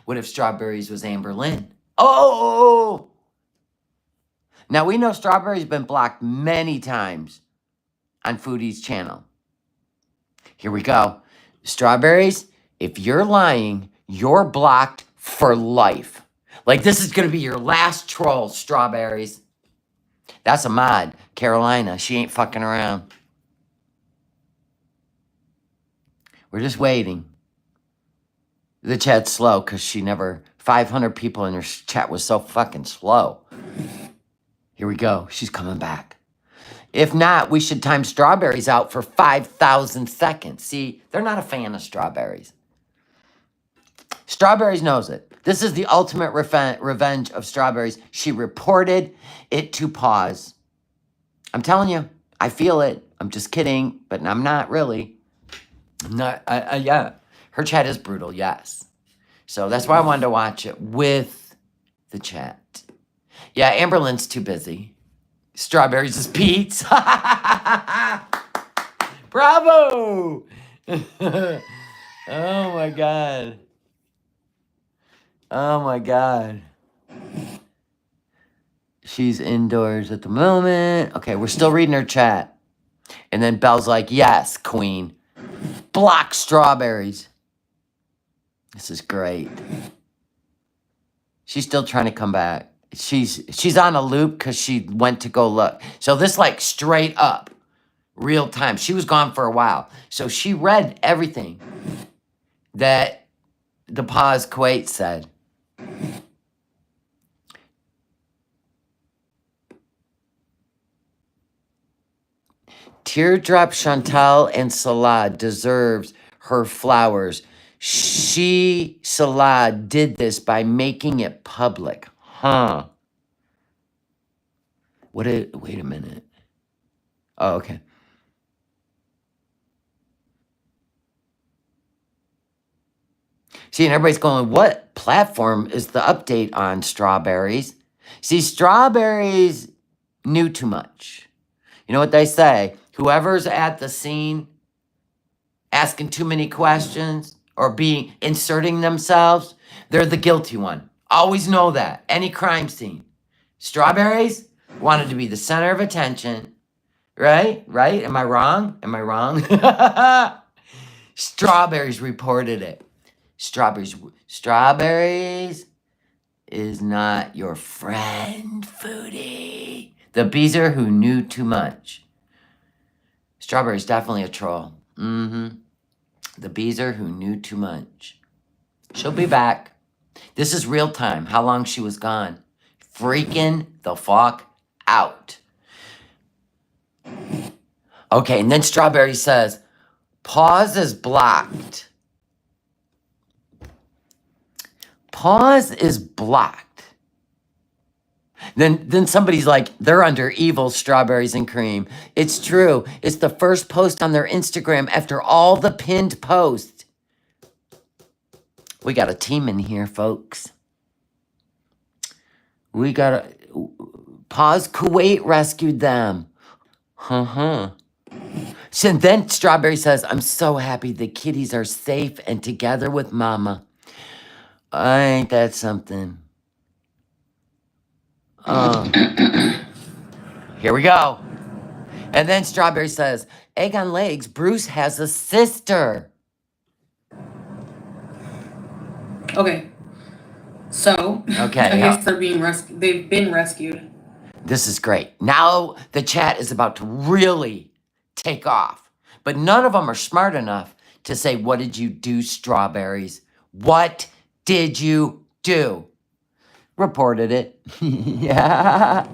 What if Strawberries was Amber Lynn? Oh! Now, we know Strawberries been blocked many times on Foodie's channel. Here we go. Strawberries, if you're lying, you're blocked for life. Like, this is going to be your last troll, Strawberries. That's a mod. Carolina, she ain't fucking around. We're just waiting. The chat's slow because she never... 500 people in her chat was so fucking slow. Here we go. She's coming back. If not, we should time Strawberries out for 5,000 seconds. See, they're not a fan of Strawberries. Strawberries knows it. This is the ultimate revenge of Strawberries. She reported it to Pause. I'm telling you, I feel it. I'm just kidding, but I'm not really. I'm not, yeah. Her chat is brutal, yes. So that's why I wanted to watch it with the chat. Yeah, Amberlynn's too busy. Strawberries is Pete's. Bravo! Oh my God. Oh my God. She's indoors at the moment. Okay, we're still reading her chat. And then Belle's like, yes, queen. Block Strawberries. This is great. She's still trying to come back. she's on a loop because she went to go look. So this like straight up, real time. She was gone for a while. So she read everything that the Paz Kuwait said. Teardrop Chantal and Salah deserves her flowers. She, Salah, did this by making it public. Huh. Wait a minute. Oh, okay. See, and everybody's going, what platform is the update on Strawberries? See, Strawberries knew too much. You know what they say? Whoever's at the scene asking too many questions or inserting themselves, they're the guilty one. Always know that. Any crime scene. Strawberries wanted to be the center of attention. Right? Right? Am I wrong? Am I wrong? Strawberries reported it. Strawberries is not your friend, Foodie. The beezer who knew too much. Strawberry's definitely a troll. The beezer who knew too much. She'll be back. This is real time. How long she was gone. Freaking the fuck out. Okay, and then Strawberry says, pause is blocked. Pause is blocked. Then somebody's like, they're under evil Strawberries and Cream. It's true. It's the first post on their Instagram after all the pinned posts. We got a team in here, folks. We got a... Pause Kuwait rescued them. So then Strawberry says, I'm so happy the kitties are safe and together with Mama. Ain't that something? Here we go. And then Strawberry says, egg on legs, Bruce has a sister. Okay. So, okay, I guess they're being rescued. They've been rescued. This is great. Now the chat is about to really take off. But none of them are smart enough to say, what did you do, Strawberries? What did you do? Reported it. Yeah.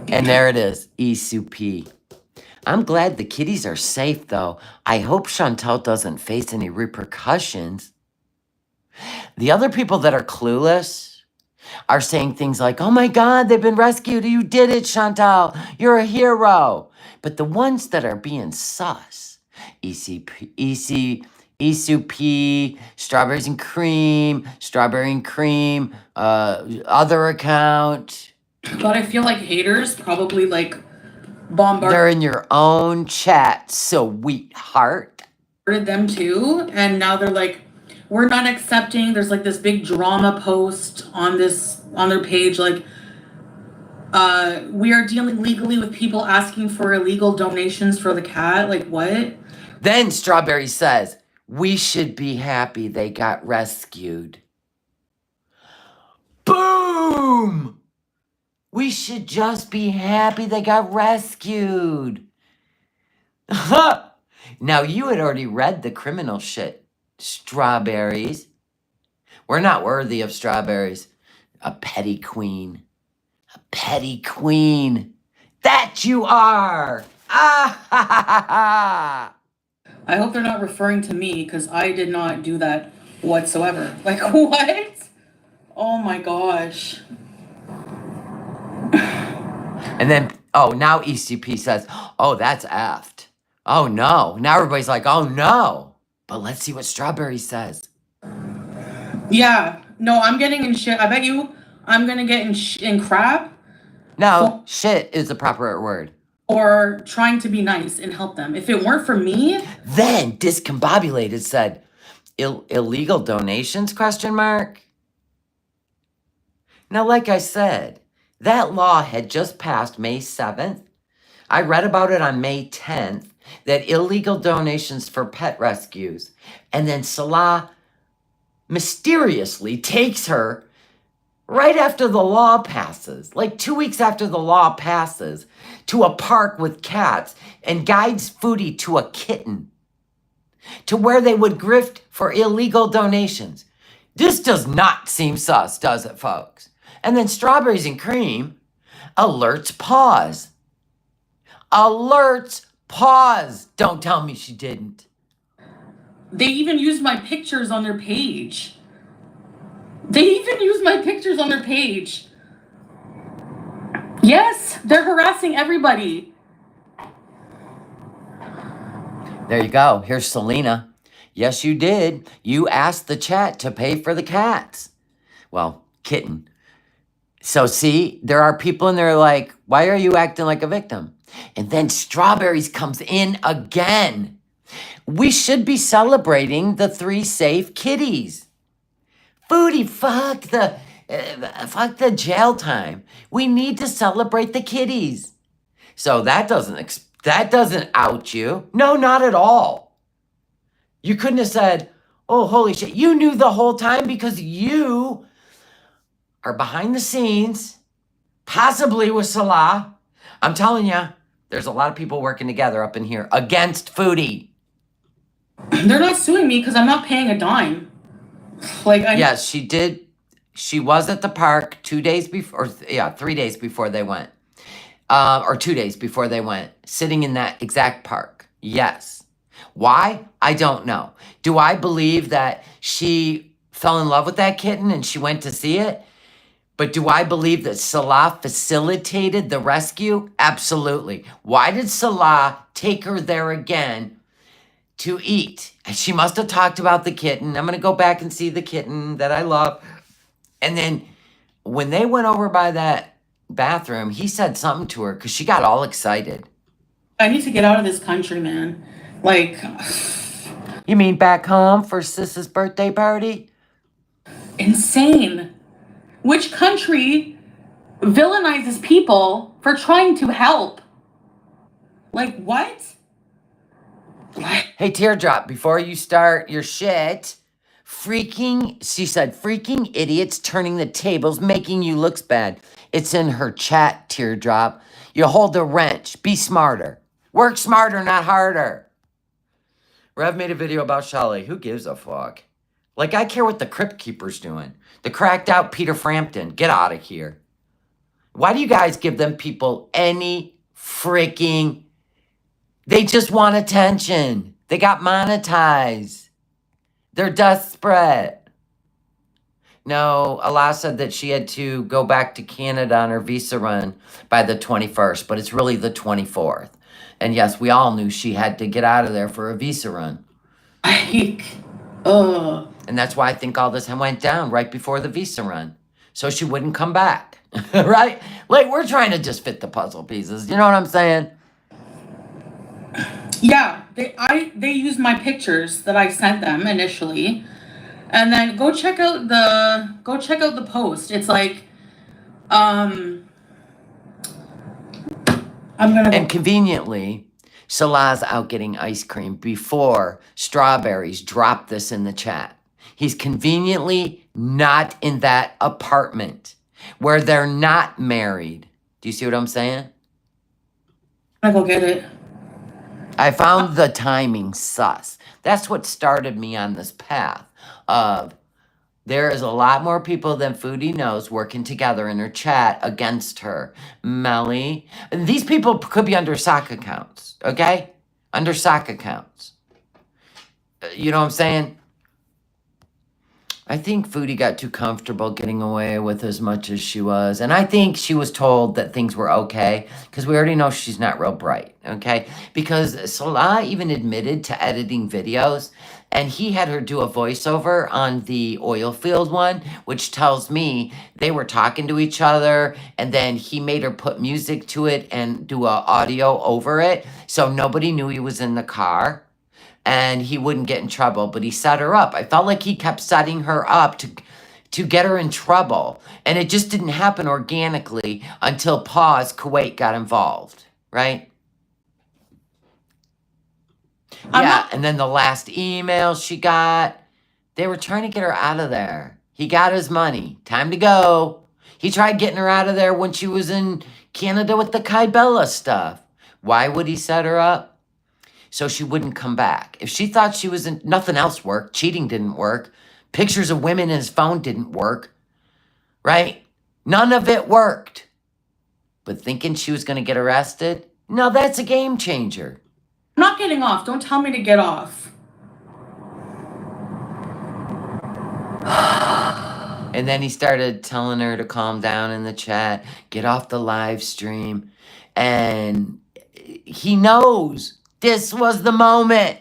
And there it is, E-Soup. I'm glad the kitties are safe, though. I hope Chantal doesn't face any repercussions. The other people that are clueless are saying things like, oh my God, they've been rescued. You did it, Chantal. You're a hero. But the ones that are being sus, E-Soup, Strawberries and Cream, Strawberry and Cream, other account. But I feel like haters probably like bombarded. They're in your own chat, sweetheart. Them too, and now they're like, we're not accepting. There's like this big drama post on their page, like, we are dealing legally with people asking for illegal donations for the cat. Like, what? Then Strawberry says, we should be happy they got rescued. Boom! We should just be happy they got rescued. Now, you had already read the criminal shit, Strawberries. We're not worthy of Strawberries. A petty queen. A petty queen. That you are! Ah ha ha ha ha! I hope they're not referring to me, because I did not do that whatsoever. Like, what? Oh my gosh. And then, now ECP says, oh, that's effed. Oh, no. Now everybody's like, oh, no. But let's see what Strawberry says. Yeah. No, I'm getting in shit. I bet you I'm going to get in crap. No, shit is the proper word. Or trying to be nice and help them. If it weren't for me. Then Discombobulated said, illegal donations, ? Now, like I said, that law had just passed May 7th. I read about it on May 10th, that illegal donations for pet rescues. And then Salah mysteriously takes her right after the law passes, like 2 weeks after the law passes, to a park with cats and guides Foodie to a kitten, to where they would grift for illegal donations. This does not seem sus, does it, folks? And then Strawberries and Cream alerts pause. Alerts pause. Don't tell me she didn't. They even used my pictures on their page. Yes, they're harassing everybody. There you go. Here's Selena. Yes, you did. You asked the chat to pay for the cats. Well, kitten. So see, there are people in there like, why are you acting like a victim? And then Strawberries comes in again. We should be celebrating the 3 safe kitties. Foodie, fuck the jail time. We need to celebrate the kitties. So that doesn't out you. No, not at all. You couldn't have said, oh, holy shit. You knew the whole time because you are behind the scenes, possibly with Salah. I'm telling you, there's a lot of people working together up in here against Foodie. They're not suing me because I'm not paying a dime. Yes, she did. She was at the park 2 days before, 3 days before they went. Or 2 days before they went, sitting in that exact park. Yes. Why? I don't know. Do I believe that she fell in love with that kitten and she went to see it? But do I believe that Salah facilitated the rescue? Absolutely. Why did Salah take her there again to eat? She must have talked about the kitten. I'm going to go back and see the kitten that I love. And then when they went over by that bathroom, he said something to her because she got all excited. I need to get out of this country, man. Like, you mean back home for Sis's birthday party? Insane. Which country villainizes people for trying to help? Like, what? Hey, Teardrop, before you start your shit, she said, freaking idiots turning the tables, making you look bad. It's in her chat, Teardrop. You hold the wrench. Be smarter. Work smarter, not harder. Rev made a video about Shelley. Who gives a fuck? Like, I care what the Crypt Keeper's doing. The cracked out Peter Frampton. Get out of here. Why do you guys give them people any freaking... They just want attention. They got monetized. They're desperate. No, Allah said that she had to go back to Canada on her visa run by the 21st, but it's really the 24th. And yes, we all knew she had to get out of there for a visa run. And that's why I think all this went down right before the visa run. So she wouldn't come back, right? Like, we're trying to just fit the puzzle pieces. You know what I'm saying? Yeah, they used my pictures that I sent them initially. And then go check out the post. It's like, I'm gonna. And conveniently, Salah's out getting ice cream before Strawberries dropped this in the chat. He's conveniently not in that apartment where they're not married. Do you see what I'm saying? I'm gonna go get it. I found the timing sus. That's what started me on this path of there is a lot more people than Foodie knows working together in her chat against her. Melly. These people could be under sock accounts, okay? Under sock accounts. You know what I'm saying? I think Foodie got too comfortable getting away with as much as she was. And I think she was told that things were okay because we already know she's not real bright, okay? Because Salah even admitted to editing videos and he had her do a voiceover on the oil field one, which tells me they were talking to each other and then he made her put music to it and do a audio over it so nobody knew he was in the car. And he wouldn't get in trouble, but he set her up. I felt like he kept setting her up to get her in trouble. And it just didn't happen organically until Kuwait got involved, right? Yeah, and then the last email she got, they were trying to get her out of there. He got his money. Time to go. He tried getting her out of there when she was in Canada with the Kybella stuff. Why would he set her up? So she wouldn't come back. If she thought she was in, nothing else worked. Cheating didn't work. Pictures of women in his phone didn't work. Right? None of it worked. But thinking she was going to get arrested? No, that's a game changer. I'm not getting off. Don't tell me to get off. And then he started telling her to calm down in the chat, get off the live stream. And he knows this was the moment.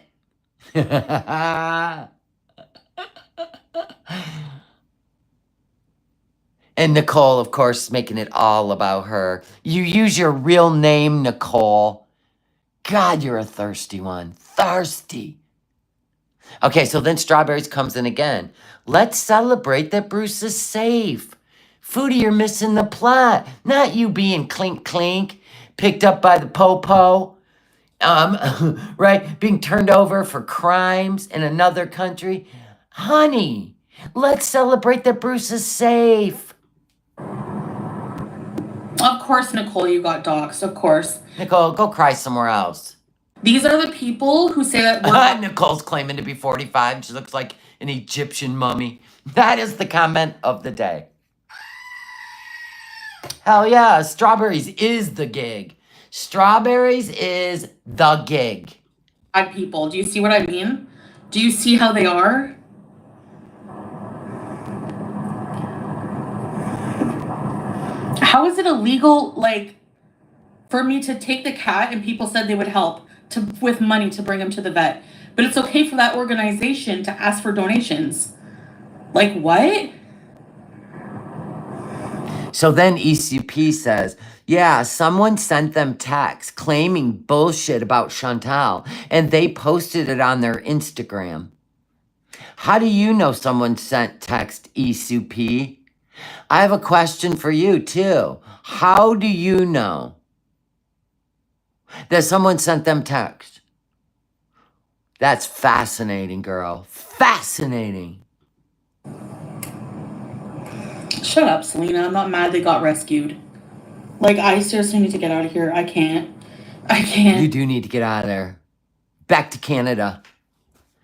And Nicole, of course, making it all about her. You use your real name, Nicole. God, you're a thirsty one. Thirsty. Okay, so then Strawberries comes in again. Let's celebrate that Bruce is safe. Foodie, you're missing the plot. Not you being clink clink, picked up by the popo, right? Being turned over for crimes in another country. Honey, let's celebrate that Bruce is safe. Of course, Nicole, you got doxxed. Of course. Nicole, go cry somewhere else. These are the people who say that Nicole's claiming to be 45. She looks like an Egyptian mummy. That is the comment of the day. Hell yeah, Strawberries is the gig. Strawberries is the gig. bad people. Do you see what I mean? Do you see how they are? How is it illegal, like, for me to take the cat and people said they would help with money to bring him to the vet, but it's okay for that organization to ask for donations? Like, what? So then ECP says, yeah, someone sent them text claiming bullshit about Chantal, and they posted it on their Instagram. How do you know someone sent text, ECP? I have a question for you, too. How do you know that someone sent them text? That's fascinating, girl. Fascinating. Shut up, Selena. I'm not mad they got rescued. Like, I seriously need to get out of here. I can't. You do need to get out of there. Back to Canada.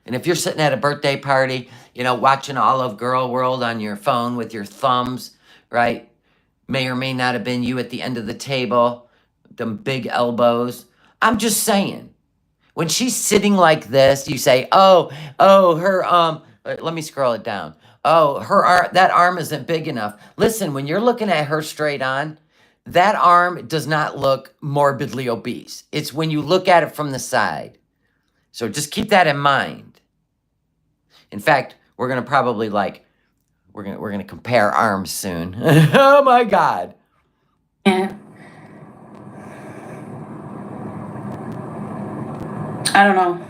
And if you're sitting at a birthday party, you know, watching all of Girl World on your phone with your thumbs, right? May or may not have been you at the end of the table, them big elbows. I'm just saying, when she's sitting like this, you say, oh, her, let me scroll it down. Oh, that arm isn't big enough. Listen, when you're looking at her straight on, that arm does not look morbidly obese. It's when you look at it from the side. So just keep that in mind. In fact, we're going to probably we're going to compare arms soon. Oh my God. Yeah. I don't know.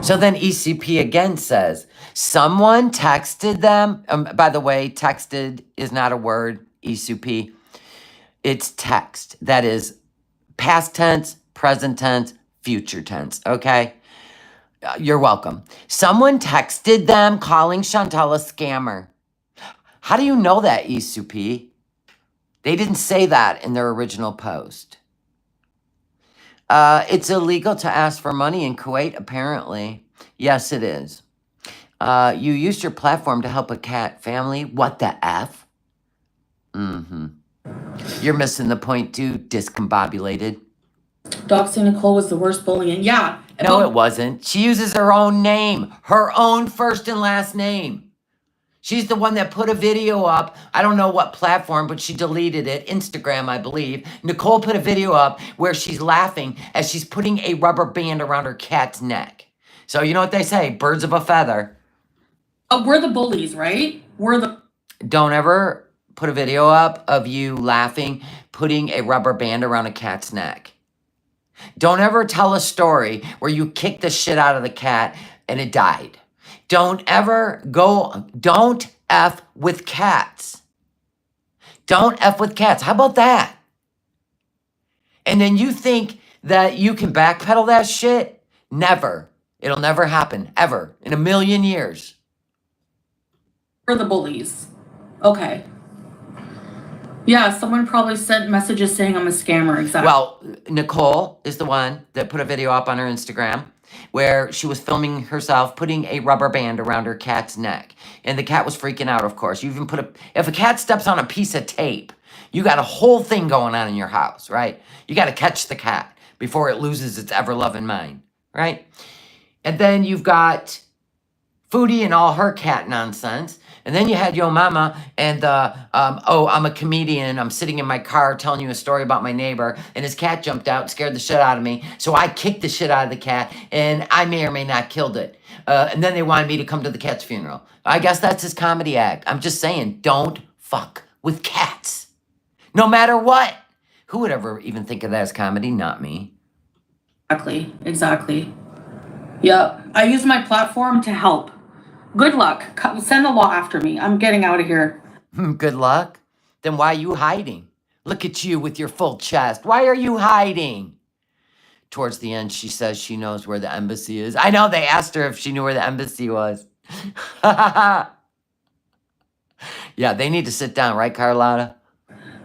So then ECP again says, someone texted them. By the way, texted is not a word, ECP. It's text. That is past tense, present tense, future tense, okay? You're welcome. Someone texted them calling Chantal a scammer. How do you know that, ECP? They didn't say that in their original post. It's illegal to ask for money in Kuwait, apparently. Yes, it is. You used your platform to help a cat family. What the F? Mm-hmm. You're missing the point, too, discombobulated. Doxxing Nicole was the worst bullying. Yeah. No, it wasn't. She uses her own name. Her own first and last name. She's the one that put a video up. I don't know what platform, but she deleted it. Instagram, I believe. Nicole put a video up where she's laughing as she's putting a rubber band around her cat's neck. So you know what they say, birds of a feather. Oh, we're the bullies, right? Don't ever put a video up of you laughing, putting a rubber band around a cat's neck. Don't ever tell a story where you kicked the shit out of the cat and it died. Don't F with cats. Don't F with cats. How about that? And then you think that you can backpedal that shit? Never. It'll never happen, ever, in a million years. For the bullies. Okay. Yeah, someone probably sent messages saying I'm a scammer, exactly. Well, Nicole is the one that put a video up on her Instagram where she was filming herself putting a rubber band around her cat's neck. And the cat was freaking out, of course. You even if a cat steps on a piece of tape, you got a whole thing going on in your house, right? You got to catch the cat before it loses its ever-loving mind, right? And then you've got Foodie and all her cat nonsense. And then you had Yo Mama and oh, I'm a comedian. I'm sitting in my car telling you a story about my neighbor, and his cat jumped out and scared the shit out of me. So I kicked the shit out of the cat, and I may or may not killed it. And then they wanted me to come to the cat's funeral. I guess that's his comedy act. I'm just saying, don't fuck with cats. No matter what. Who would ever even think of that as comedy? Not me. Exactly. Yep. I use my platform to help. Good luck. Send the law after me. I'm getting out of here. Good luck? Then why are you hiding? Look at you with your full chest. Why are you hiding? Towards the end, she says she knows where the embassy is. I know they asked her if she knew where the embassy was. Yeah, they need to sit down, right, Carlotta?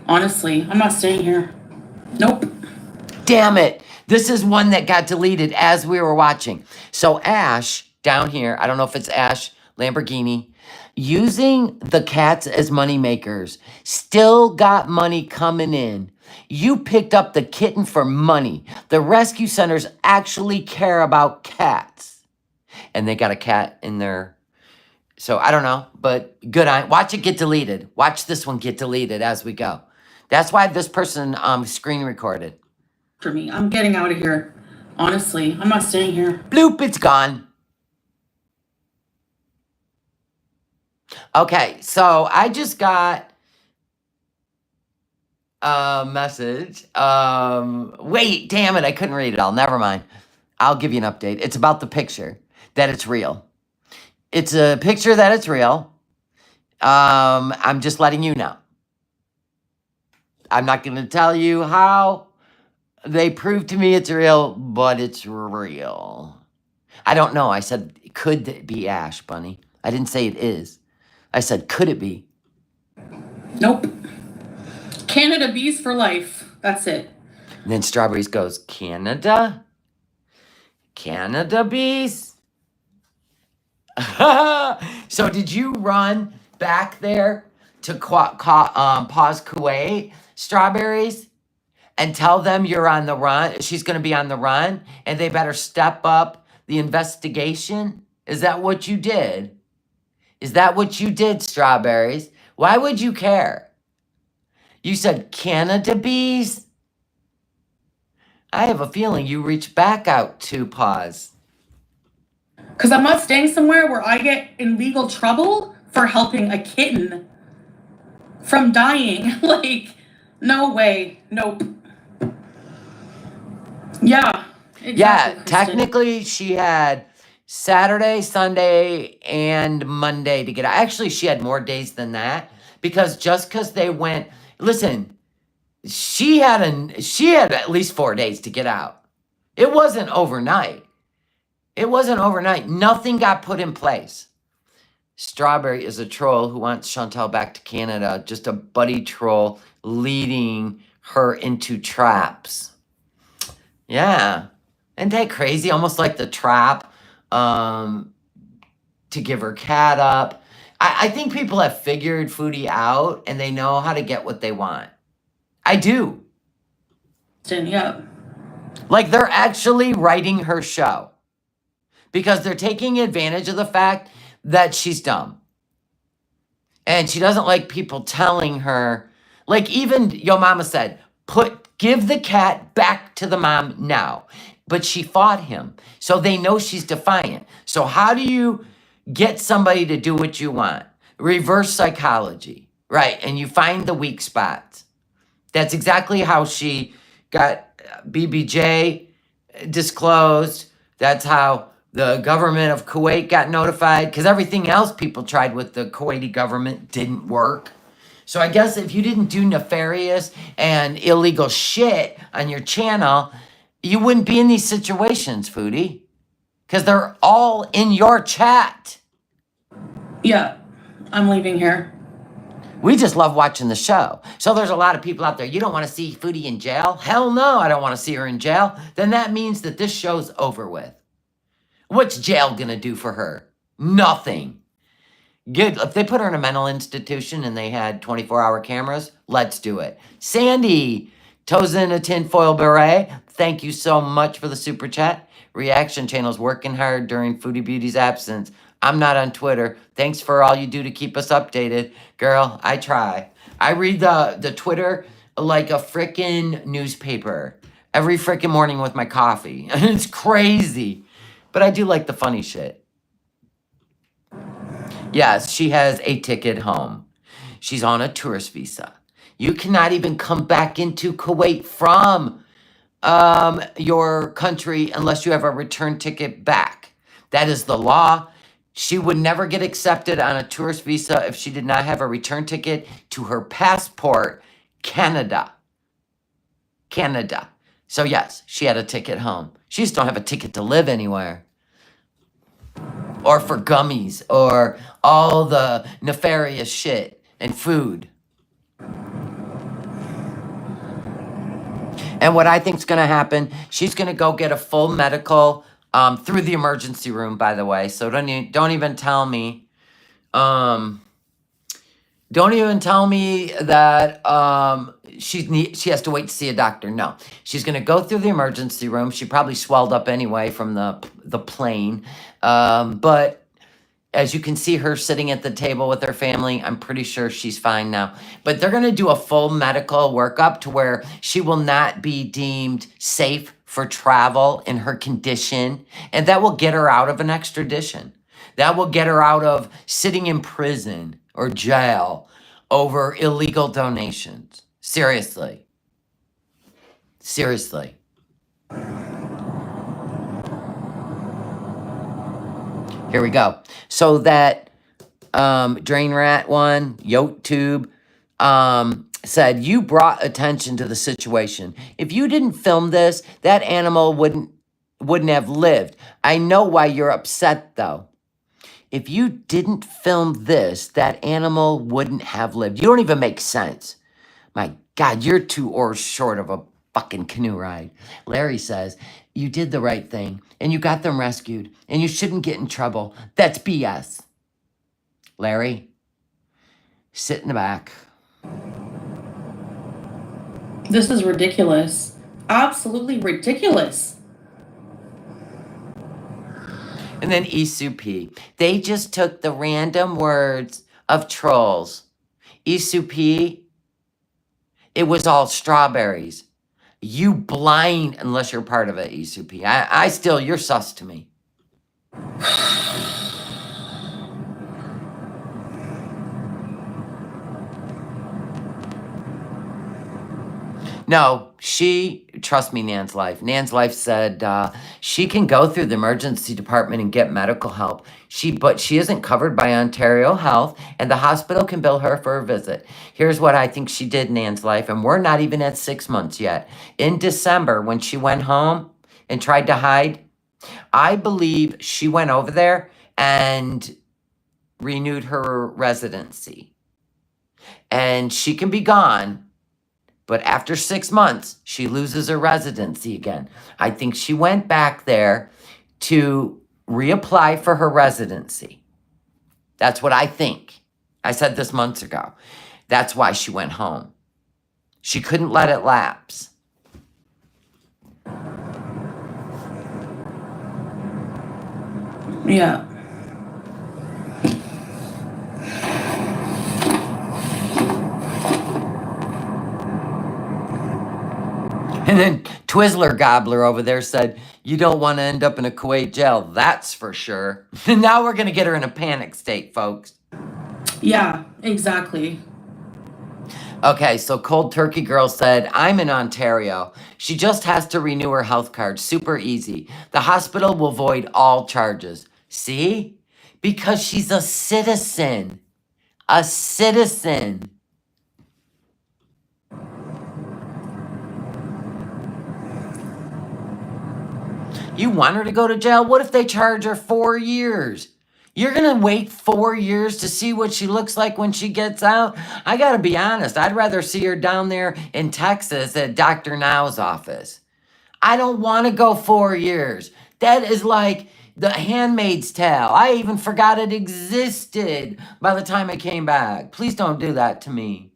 Honestly, I'm not staying here. Nope. Damn it. This is one that got deleted as we were watching. So Ash, down here, I don't know if it's Ash Lamborghini, using the cats as money makers, still got money coming in. You picked up the kitten for money. The rescue centers actually care about cats. And they got a cat in there. So I don't know, but good on. Watch it get deleted. Watch this one get deleted as we go. That's why this person screen recorded. For me, I'm getting out of here. Honestly, I'm not staying here. Bloop, it's gone. Okay, so I just got a message. Wait, damn it, I couldn't read it all. Never mind. I'll give you an update. It's about the picture, that it's real. It's a picture that it's real. I'm just letting you know. I'm not going to tell you how they proved to me it's real, but it's real. I don't know. I said, could it be Ash, Bunny? I didn't say it is. I said, could it be? Nope. Canada bees for life. That's it. And then Strawberries goes, Canada? Canada bees? So did you run back there to pause Kuwait, Strawberries, and tell them you're on the run? She's going to be on the run, and they better step up the investigation? Is that what you did? Is that what you did, Strawberries? Why would you care? You said Canada bees? I have a feeling you reached back out to pause. Because I'm not staying somewhere where I get in legal trouble for helping a kitten from dying. Like, no way. Nope. Yeah. Exactly, Yeah, Kristen. technically she had Saturday, Sunday, and Monday to get out. Actually, she had more days than that because just because they went, listen, she had at least 4 days to get out. It wasn't overnight. It wasn't overnight. Nothing got put in place. Strawberry is a troll who wants Chantal back to Canada. Just a buddy troll leading her into traps. Yeah. Isn't that crazy? Almost like the trap to give her cat up. I think people have figured Foodie out and they know how to get what they want. I do. Yeah. Like they're actually writing her show. Because they're taking advantage of the fact that she's dumb. And she doesn't like people telling her, like even Yo Mama said, give the cat back to the mom now. But she fought him. So they know she's defiant. So how do you get somebody to do what you want? Reverse psychology, right? And you find the weak spots. That's exactly how she got BBJ disclosed. That's how the government of Kuwait got notified because everything else people tried with the Kuwaiti government didn't work. So I guess if you didn't do nefarious and illegal shit on your channel, you wouldn't be in these situations, Foodie. Because they're all in your chat. Yeah, I'm leaving here. We just love watching the show. So there's a lot of people out there. You don't want to see Foodie in jail? Hell no, I don't want to see her in jail. Then that means that this show's over with. What's jail gonna do for her? Nothing. Good. If they put her in a mental institution and they had 24-hour cameras, let's do it. Sandy, toes in a tinfoil beret. Thank you so much for the super chat. Reaction channel's working hard during Foodie Beauty's absence. I'm not on Twitter. Thanks for all you do to keep us updated. Girl, I try. I read the Twitter like a frickin' newspaper every frickin' morning with my coffee. It's crazy. But I do like the funny shit. Yes, she has a ticket home. She's on a tourist visa. You cannot even come back into Kuwait from your country unless you have a return ticket back. That is the law. She would never get accepted on a tourist visa if she did not have a return ticket to her passport, Canada. Canada. So yes, she had a ticket home. She just don't have a ticket to live anywhere. Or for gummies, or all the nefarious shit and food. And what I think's gonna happen, she's gonna go get a full medical through the emergency room, by the way. So don't even tell me, don't even tell me that she has to wait to see a doctor. No, she's gonna go through the emergency room. She probably swelled up anyway from the plane, but as you can see her sitting at the table with her family, I'm pretty sure she's fine now. But they're going to do a full medical workup to where she will not be deemed safe for travel in her condition. And that will get her out of an extradition. That will get her out of sitting in prison or jail over illegal donations. Seriously. Seriously. Here we go. So that Drain Rat one, YouTube, said, you brought attention to the situation. If you didn't film this, that animal wouldn't have lived. I know why you're upset, though. If you didn't film this, that animal wouldn't have lived. You don't even make sense. My God, you're 2 oars short of a fucking canoe ride. Larry says, you did the right thing, and you got them rescued, and you shouldn't get in trouble. That's BS. Larry, sit in the back. This is ridiculous. Absolutely ridiculous. And then Isu P. They just took the random words of trolls. Isu P, it was all strawberries. You blind, unless you're part of it, Isu P. I still, you're sus to me. No, trust me, Nan's Life. Nan's Life said she can go through the emergency department and get medical help. But she isn't covered by Ontario Health, and the hospital can bill her for a visit. Here's what I think she did, Nan's Life, and we're not even at 6 months yet. In December, when she went home and tried to hide, I believe she went over there and renewed her residency. And she can be gone, but after 6 months, she loses her residency again. I think she went back there to reapply for her residency. That's what I think. I said this months ago. That's why she went home. She couldn't let it lapse. Yeah. And then Twizzler Gobbler over there said, you don't want to end up in a Kuwait jail, that's for sure. Now we're going to get her in a panic state, folks. Yeah, exactly. Okay, so Cold Turkey Girl said, I'm in Ontario. She just has to renew her health card. Super easy. The hospital will void all charges. See? Because she's a citizen. A citizen. You want her to go to jail? What if they charge her 4 years? You're going to wait 4 years to see what she looks like when she gets out? I got to be honest. I'd rather see her down there in Texas at Dr. Now's office. I don't want to go 4 years. That is like The Handmaid's Tale. I even forgot it existed by the time it came back. Please don't do that to me.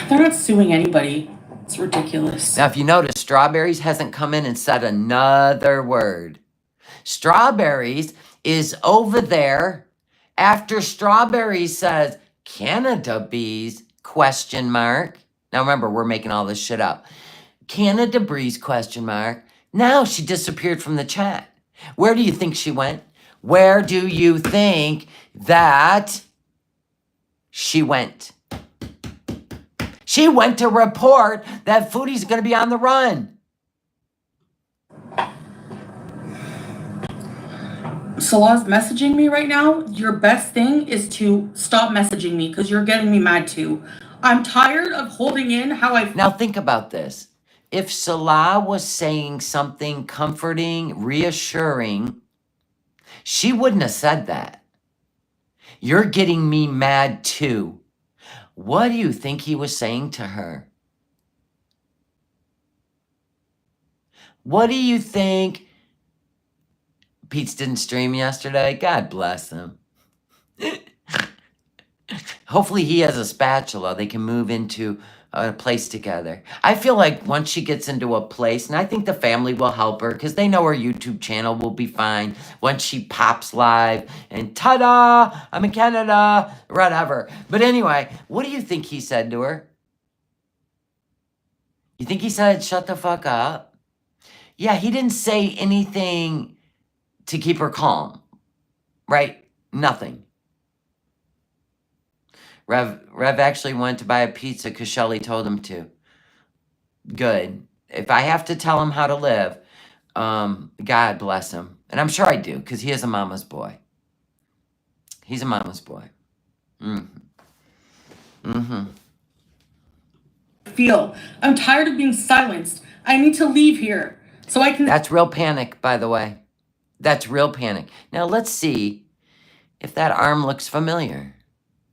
They're not suing anybody. It's ridiculous. Now, if you notice, Strawberries hasn't come in and said another word. Strawberries is over there after Strawberries says, Canada bees, ? Now remember, we're making all this shit up. Canada bees, ? Now she disappeared from the chat. Where do you think she went? Where do you think that she went? She went to report that Foodie's going to be on the run. Salah's messaging me right now. Your best thing is to stop messaging me because you're getting me mad too. I'm tired of holding in how I... Now think about this. If Salah was saying something comforting, reassuring, she wouldn't have said that. You're getting me mad too. What do you think he was saying to her? What do you think? Pete's didn't stream yesterday. God bless him. Hopefully he has a spatula. They can move into a place together. I feel like once she gets into a place, and I think the family will help her because they know her YouTube channel will be fine once she pops live and ta-da, I'm in Canada, whatever. But anyway, what do you think he said to her? You think he said, shut the fuck up? Yeah, he didn't say anything to keep her calm, right? Nothing. Rev actually went to buy a pizza because Shelly told him to. Good. If I have to tell him how to live, God bless him. And I'm sure I do, because he is a mama's boy. He's a mama's boy. Feel. I'm tired of being silenced. I need to leave here so I can... That's real panic, by the way. That's real panic. Now, let's see if that arm looks familiar.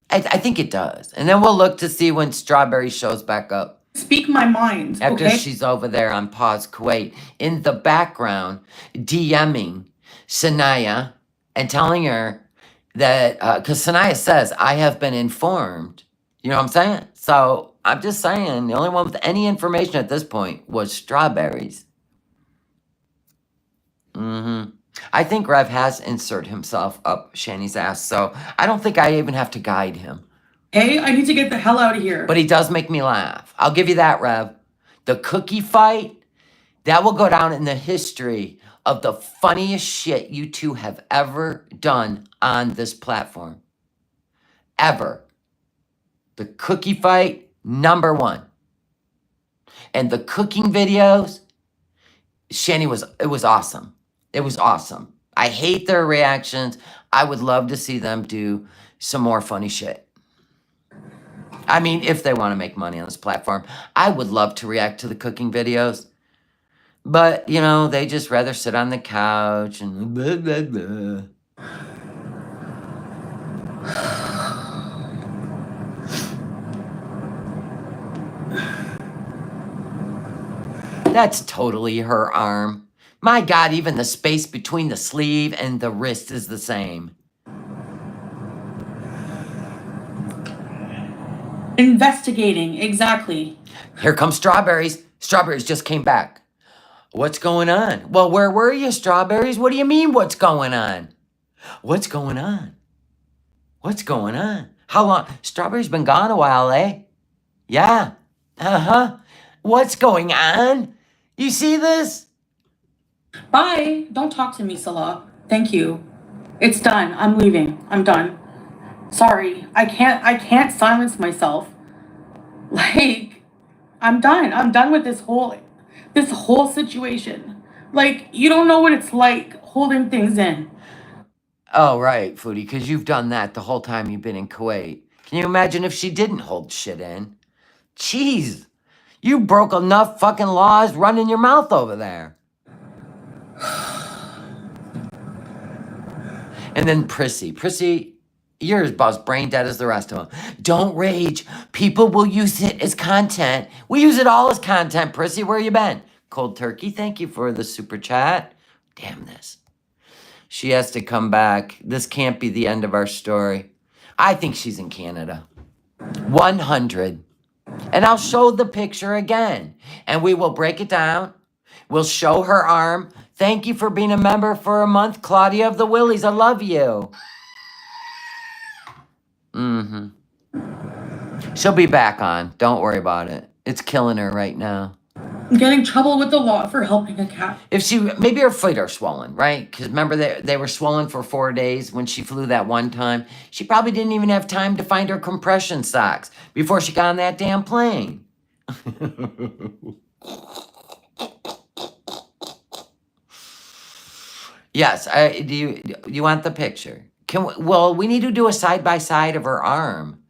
I think it does. And then we'll look to see when Strawberry shows back up. Speak my mind, After okay? she's over there on Pause Kuwait, in the background, DMing Sanaya and telling her that, because Sanaya says, I have been informed. You know what I'm saying? So I'm just saying, the only one with any information at this point was Strawberries. I think Rev has inserted himself up Shani's ass, so I don't think I even have to guide him. Hey, I need to get the hell out of here. But he does make me laugh. I'll give you that, Rev. The cookie fight, that will go down in the history of the funniest shit you two have ever done on this platform. Ever. The cookie fight, #1. And the cooking videos, Shani it was awesome. It was awesome. I hate their reactions. I would love to see them do some more funny shit. I mean, if they want to make money on this platform, I would love to react to the cooking videos. But, you know, they just rather sit on the couch and blah, blah, blah. That's totally her arm. My God, even the space between the sleeve and the wrist is the same. Investigating, exactly. Here comes Strawberries. Strawberries just came back. What's going on? Well, where were you, Strawberries? What do you mean, what's going on? What's going on? What's going on? How long? Strawberry's been gone a while, eh? Yeah. Uh-huh. What's going on? You see this? Bye. Don't talk to me, Salah. Thank you. It's done. I'm leaving. I'm done. Sorry. I can't silence myself. Like, I'm done. I'm done with this whole situation. Like, you don't know what it's like holding things in. Oh, right, Foodie, because you've done that the whole time you've been in Kuwait. Can you imagine if she didn't hold shit in? Jeez, you broke enough fucking laws running your mouth over there. And then Prissy, you're about as brain dead as the rest of them. Don't rage. People will use it as content. We use it all as content, Prissy. Where you been? Cold turkey, thank you for the super chat. Damn this. She has to come back. This can't be the end of our story. I think she's in Canada. 100. And I'll show the picture again. And we will break it down. We'll show her arm. Thank you for being a member for a month, Claudia of the Willies. I love you. She'll be back on. Don't worry about it. It's killing her right now. I'm getting trouble with the law for helping a cat. If she, maybe her feet are swollen, right? Because remember they were swollen for 4 days when she flew that one time. She probably didn't even have time to find her compression socks before she got on that damn plane. Yes, do you want the picture? We need to do a side-by-side of her arm.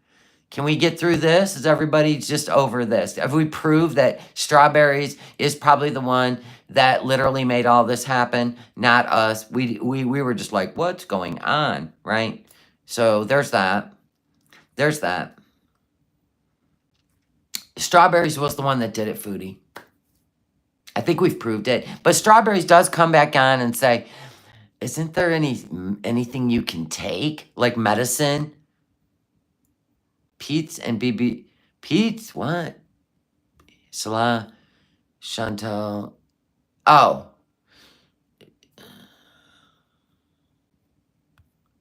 Can we get through this? Is everybody just over this? Have we proved that Strawberries is probably the one that literally made all this happen, not us? We were just like, what's going on, right? So there's that. There's that. Strawberries was the one that did it, Foodie. I think we've proved it. But Strawberries does come back on and say, isn't there anything you can take? Like medicine? Pete's and BB. Pete's? What? Salah. Chantal. Oh.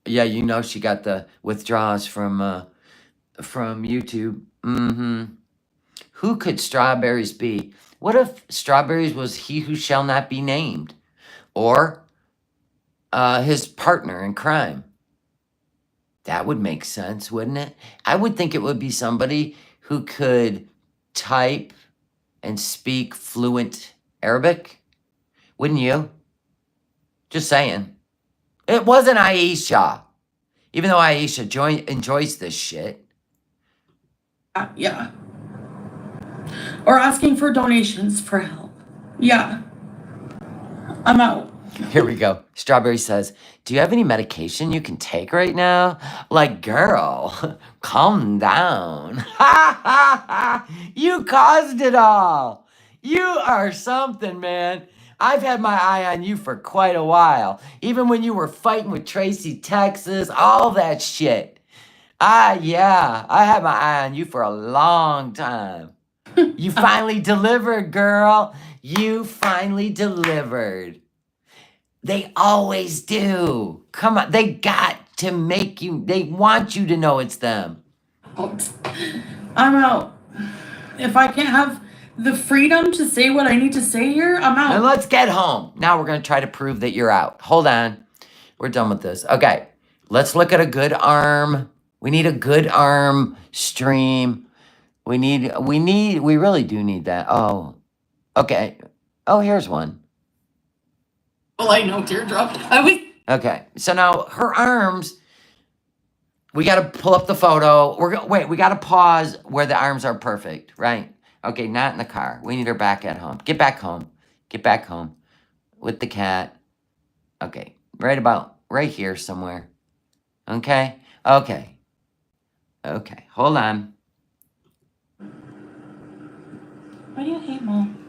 Yeah, you know she got the withdrawals from YouTube. Who could Strawberries be? What if Strawberries was he who shall not be named? Or his partner in crime? That would make sense, wouldn't it? I would think it would be somebody who could type and speak fluent Arabic. Wouldn't you? Just saying. It wasn't Aisha. Even though Aisha enjoys this shit. Yeah. Or asking for donations for help. Yeah. I'm out. Here we go. Strawberry says, do you have any medication you can take right now? Like, girl, calm down. Ha ha ha. You caused it all. You are something, man. I've had my eye on you for quite a while. Even when you were fighting with Tracy, Texas, all that shit. Yeah, I had my eye on you for a long time. You finally delivered, girl. You finally delivered. They always do. Come on. They got to make you, they want you to know it's them. I'm out. If I can't have the freedom to say what I need to say here, I'm out. And let's get home. Now we're going to try to prove that you're out. Hold on. We're done with this. Okay. Let's look at a good arm. We need a good arm stream. We really do need that. Oh, okay. Oh, here's one. Well, I know, teardrop. Okay, so now her arms, we got to pull up the photo. Wait, we got to pause where the arms are perfect, right? Okay, not in the car. We need her back at home. Get back home. Get back home with the cat. Okay, right here somewhere. Okay, okay. Okay, hold on. Why do you hate Mom?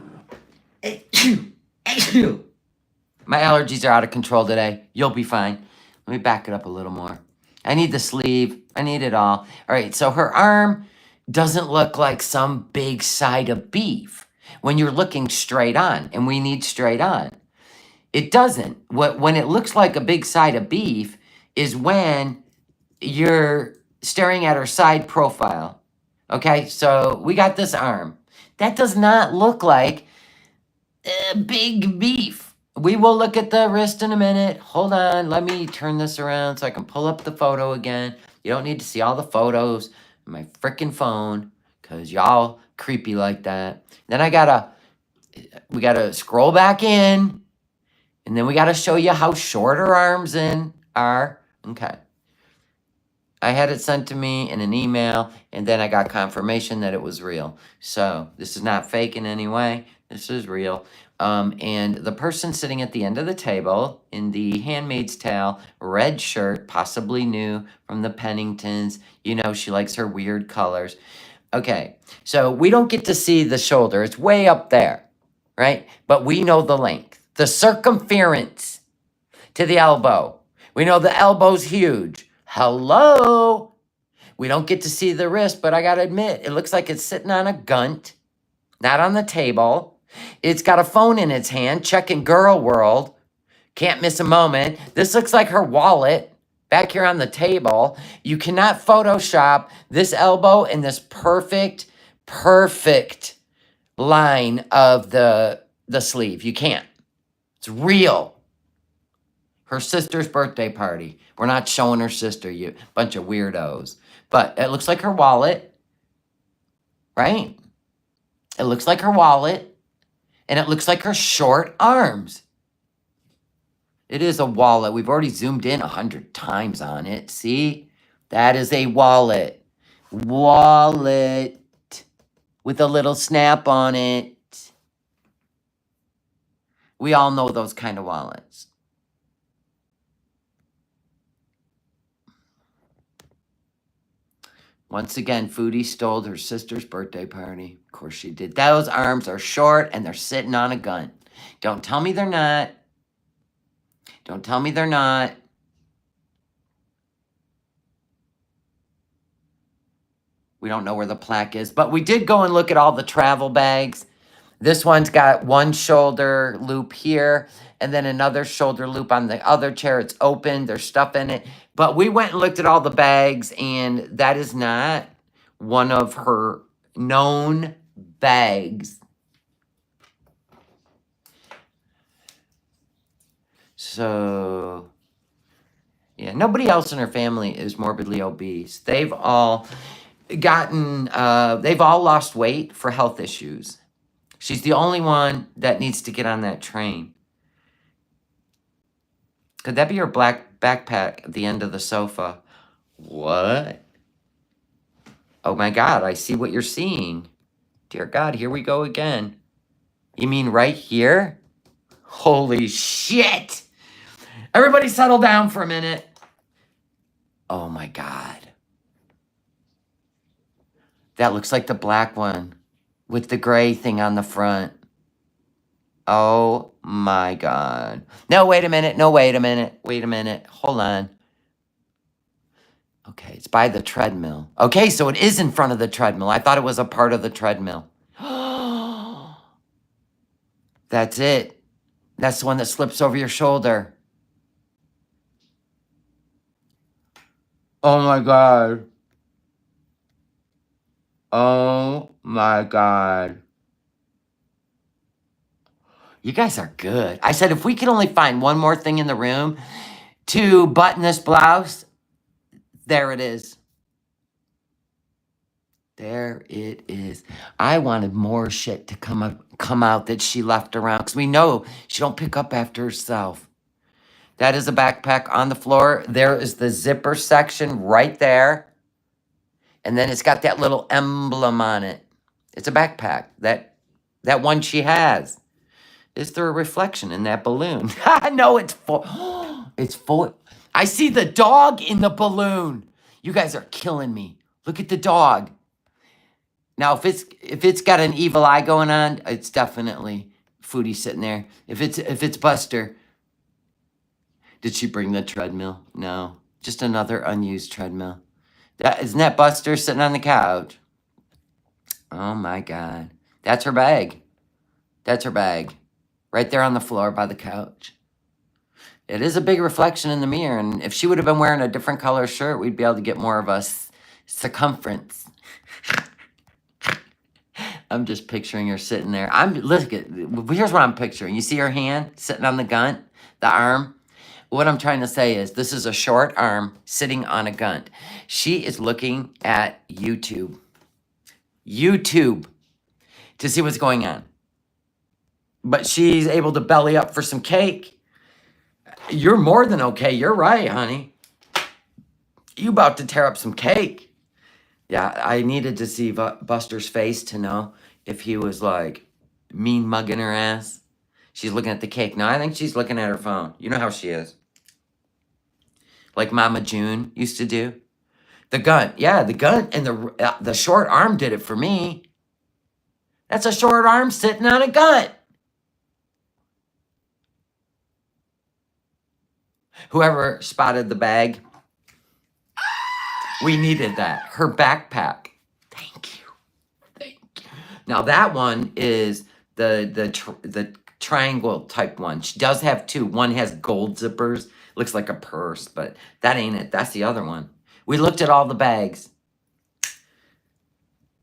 My allergies are out of control today. You'll be fine. Let me back it up a little more. I need the sleeve. I need it all. All right, so her arm doesn't look like some big side of beef when you're looking straight on, and we need straight on. It doesn't. When it looks like a big side of beef is when you're staring at her side profile. Okay, so we got this arm. That does not look like big beef. We will look at the wrist in a minute. Hold on. Let me turn this around so I can pull up the photo again. You don't need to see all the photos on my freaking phone because y'all creepy like that. Then we gotta scroll back in, and then we gotta show you how short her arms are. Okay. I had it sent to me in an email, and then I got confirmation that it was real. So this is not fake in any way. This is real. And the person sitting at the end of the table in the Handmaid's Tale red shirt, possibly new from the Penningtons. You know, she likes her weird colors. Okay, so we don't get to see the shoulder. It's way up there, right? But we know the length, the circumference to the elbow. We know the elbow's huge. Hello? We don't get to see the wrist, but I gotta admit, it looks like it's sitting on a gunt, not on the table. It's got a phone in its hand, checking Girl World. Can't miss a moment. This looks like her wallet back here on the table. You cannot Photoshop this elbow in this perfect line of the sleeve. You can't. It's real. Her sister's birthday party. We're not showing her sister, you bunch of weirdos. But it looks like her wallet, right? It looks like her wallet, and it looks like her short arms. It is a wallet. We've already zoomed in 100 times on it. See? That is a wallet. Wallet with a little snap on it. We all know those kind of wallets. Once again, Foodie stole her sister's birthday party. Of course she did. Those arms are short and they're sitting on a gun. Don't tell me they're not. Don't tell me they're not. We don't know where the plaque is, but we did go and look at all the travel bags. This one's got one shoulder loop here and then another shoulder loop on the other chair. It's open. There's stuff in it. But we went and looked at all the bags, and that is not one of her known bags. So, yeah, nobody else in her family is morbidly obese. They've all lost weight for health issues. She's the only one that needs to get on that train. Could that be her black backpack at the end of the sofa? What? Oh my God, I see what you're seeing. Dear God, here we go again. You mean right here? Holy shit! Everybody settle down for a minute. Oh my God. That looks like the black one with the gray thing on the front. Oh my God. No, wait a minute. No, wait a minute. Wait a minute. Hold on. Okay, it's by the treadmill. Okay, so it is in front of the treadmill. I thought it was a part of the treadmill. That's it. That's the one that slips over your shoulder. Oh my God. Oh my God. You guys are good. I said, if we could only find one more thing in the room to button this blouse, there it is. There it is. I wanted more shit to come out that she left around, because we know she don't pick up after herself. That is a backpack on the floor. There is the zipper section right there. And then it's got that little emblem on it. It's a backpack. That one she has. Is there a reflection in that balloon? No, it's full. It's full. I see the dog in the balloon. You guys are killing me. Look at the dog. Now, if it's got an evil eye going on, it's definitely Foodie sitting there. If it's Buster, did she bring the treadmill? No, just another unused treadmill. Isn't that Buster sitting on the couch? Oh my God, that's her bag. That's her bag. Right there on the floor by the couch. It is a big reflection in the mirror, and if she would have been wearing a different color shirt, we'd be able to get more of a circumference. I'm just picturing her sitting there. Here's what I'm picturing. You see her hand sitting on the gun, the arm? What I'm trying to say is this is a short arm sitting on a gun. She is looking at YouTube to see what's going on. But she's able to belly up for some cake. You're more than okay. You're right, honey. You about to tear up some cake. Yeah, I needed to see Buster's face to know if he was like mean mugging her ass. She's looking at the cake. No, I think she's looking at her phone. You know how she is. Like Mama June used to do. The gun. Yeah, the gun and the short arm did it for me. That's a short arm sitting on a gun. Whoever spotted the bag, we needed that. Her backpack. Thank you. Thank you. Now that one is the triangle type one. She does have two. One has gold zippers. Looks like a purse, but that ain't it. That's the other one. We looked at all the bags.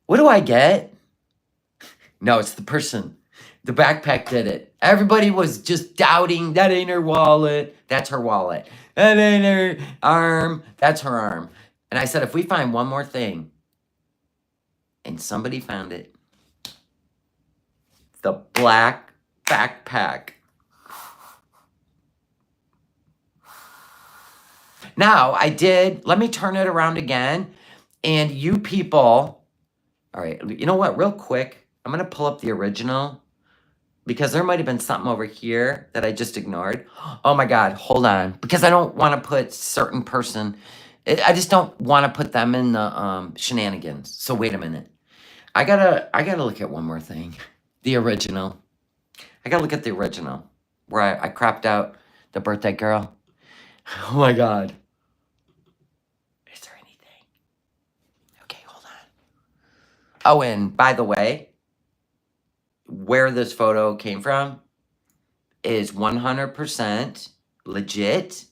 What do I get? No, it's the person. The backpack did it. Everybody was just doubting, that ain't her wallet. That's her wallet. That ain't her arm. That's her arm. And I said, if we find one more thing, and somebody found it, the black backpack. Now, let me turn it around again. And you people, all right, you know what, real quick, I'm going to pull up the original because there might have been something over here that I just ignored. Oh my God, hold on. Because I don't want to put certain person, I just don't want to put them in the shenanigans. So wait a minute. I gotta look at one more thing. The original. I gotta look at the original where I cropped out the birthday girl. Oh my God. Is there anything? Okay, hold on. Oh, and by the way, where this photo came from is 100% legit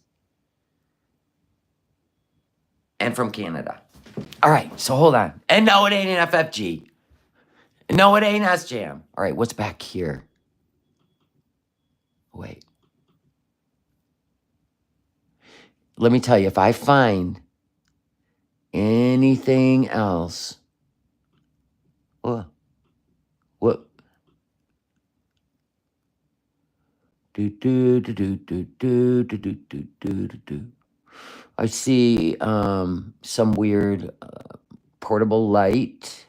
and from Canada. All right, so hold on. And no, it ain't an FFG. No, it ain't SJM. All right, what's back here? Wait. Let me tell you, if I find anything else, what? I see some weird portable light.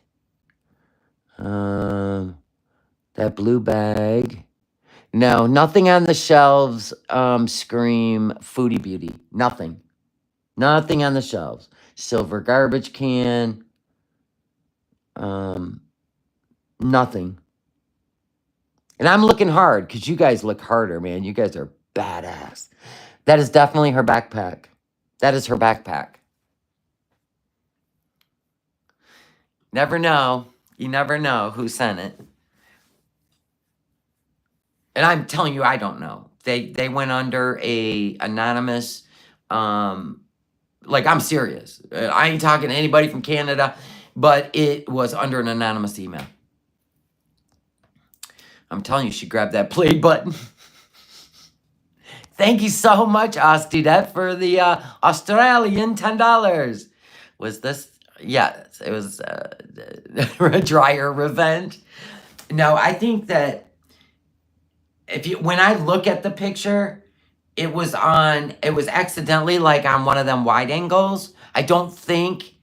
That blue bag. No, nothing on the shelves scream Foodie Beauty. Nothing. Nothing on the shelves. Silver garbage can. Nothing. And I'm looking hard because you guys look harder, man. You guys are badass. That is definitely her backpack. That is her backpack. Never know. You never know who sent it. And I'm telling you, I don't know. They went under a anonymous, like I'm serious. I ain't talking to anybody from Canada, but it was under an anonymous email. I'm telling you, she grabbed that play button. Thank you so much, Ostidet, for the Australian $10. Was this? Yes, it was a dryer revenge. No, I think that when I look at the picture, it was accidentally like on one of them wide angles. I don't think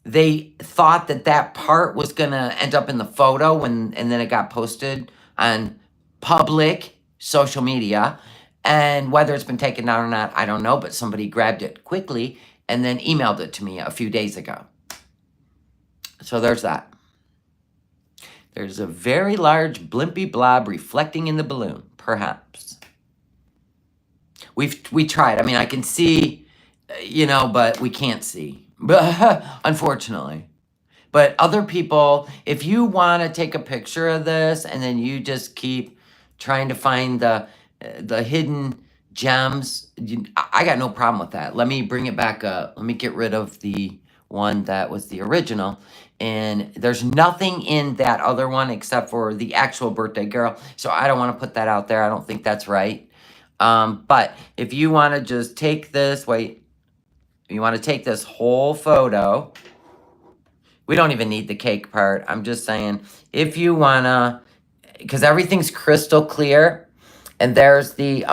they thought that part was gonna end up in the photo and then it got posted on public social media. And whether it's been taken down or not, I don't know, but somebody grabbed it quickly and then emailed it to me a few days ago. So there's that. There's a very large blimpy blob reflecting in the balloon, perhaps. We tried. I mean, I can see, but we can't see. But unfortunately. But other people, if you want to take a picture of this and then you just keep trying to find the hidden gems, I got no problem with that. Let me bring it back up. Let me get rid of the one that was the original. And there's nothing in that other one except for the actual birthday girl. So I don't want to put that out there. I don't think that's right. But if you want to just take this, you want to take this whole photo. We don't even need the cake part. I'm just saying, if you want to, because everything's crystal clear. And there's the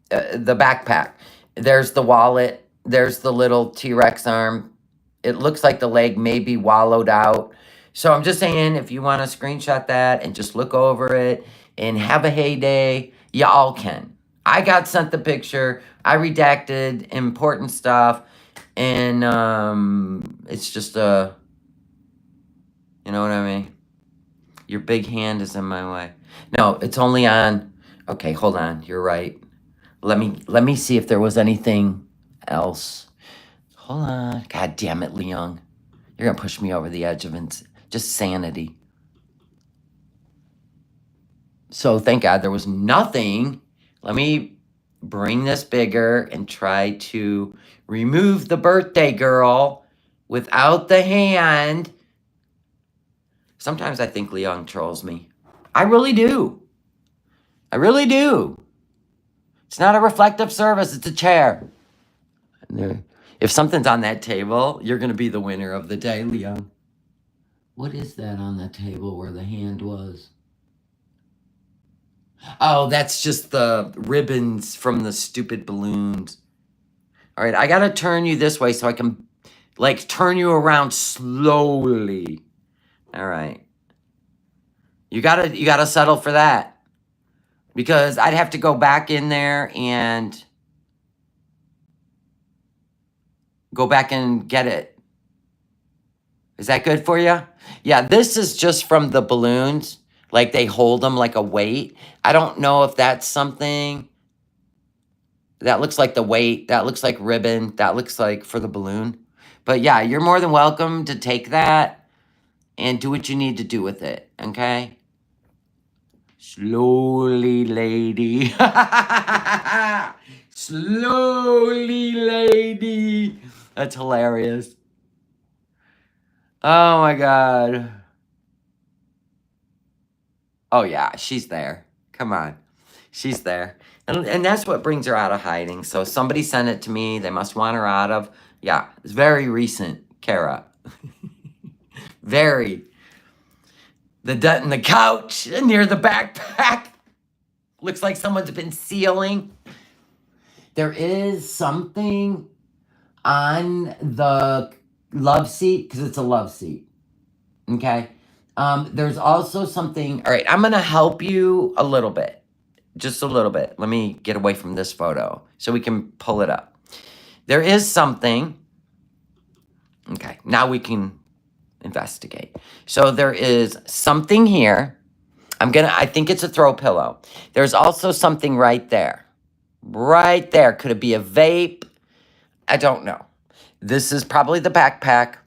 backpack. There's the wallet. there's the little T-Rex arm. It looks like the leg may be wallowed out. So I'm just saying, if you want to screenshot that and just look over it and have a heyday, y'all can. I got sent the picture. I redacted important stuff. And it's just a, you know what I mean? Your big hand is in my way. No, it's only on. Okay, hold on. You're right. Let me see if there was anything else. Hold on. God damn it, Leung. You're gonna push me over the edge of just sanity. So thank God there was nothing. Let me bring this bigger and try to remove the birthday girl without the hand. Sometimes I think Leung trolls me. I really do. I really do. It's not a reflective surface, it's a chair. If something's on that table, you're going to be the winner of the day, Leung. What is that on the table where the hand was? Oh, that's just the ribbons from the stupid balloons. All right, I got to turn you this way so I can, like, turn you around slowly. All right. You gotta settle for that. Because I'd have to go back in there and go back and get it. Is that good for you? Yeah, this is just from the balloons. Like they hold them like a weight. I don't know if that's something. That looks like the weight. That looks like ribbon. That looks like for the balloon. But yeah, you're more than welcome to take that and do what you need to do with it. Okay? Slowly, lady. Slowly, lady. That's hilarious. Oh my God. Oh yeah, she's there. Come on. She's there. And that's what brings her out of hiding. So somebody sent it to me. They must want her out of. Yeah, it's very recent, Kara. Very. The dent in the couch near the backpack. Looks like someone's been sealing. There is something on the love seat, because it's a love seat. Okay? There's also something. All right, I'm going to help you a little bit. Just a little bit. Let me get away from this photo so we can pull it up. There is something. Okay, now we can investigate. So there is something here. I think it's a throw pillow. There's also something right there. Right there. Could it be a vape? I don't know. This is probably the backpack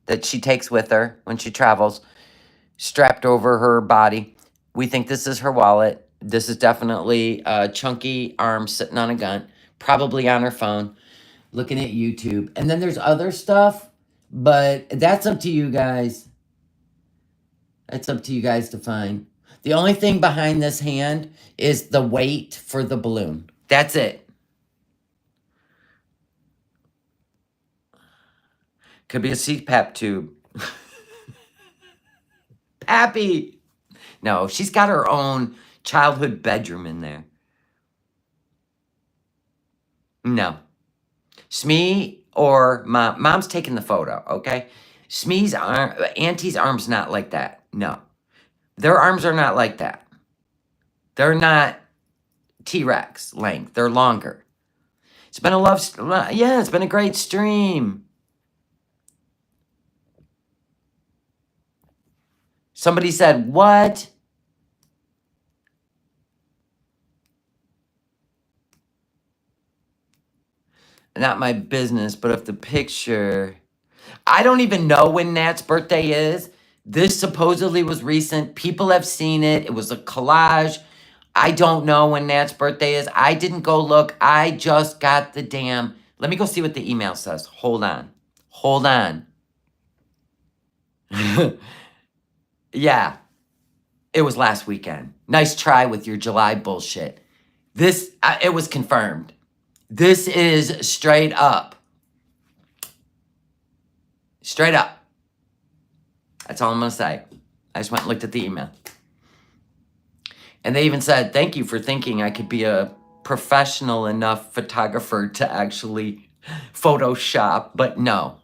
that she takes with her when she travels, strapped over her body. We think this is her wallet. This is definitely a chunky arm sitting on a gun, probably on her phone, looking at YouTube. And then there's other stuff, but that's up to you guys. That's up to you guys to find. The only thing behind this hand is the weight for the balloon. That's it. Could be a CPAP tube. Pappy! No, she's got her own childhood bedroom in there. No. Smee or Mom. Mom's taking the photo, okay? Smee's arm, Auntie's arm's not like that. No. Their arms are not like that. They're not T-Rex length. They're longer. It's been it's been a great stream. Somebody said, what? Not my business, but if the picture... I don't even know when Nat's birthday is. This supposedly was recent. People have seen it. It was a collage. I don't know when Nat's birthday is. I didn't go look. I just got the damn... Let me go see what the email says. Hold on. Hold on. Yeah. It was last weekend. Nice try with your July bullshit. It was confirmed. This is straight up. Straight up. That's all I'm going to say. I just went and looked at the email. And they even said, thank you for thinking I could be a professional enough photographer to actually Photoshop, but no.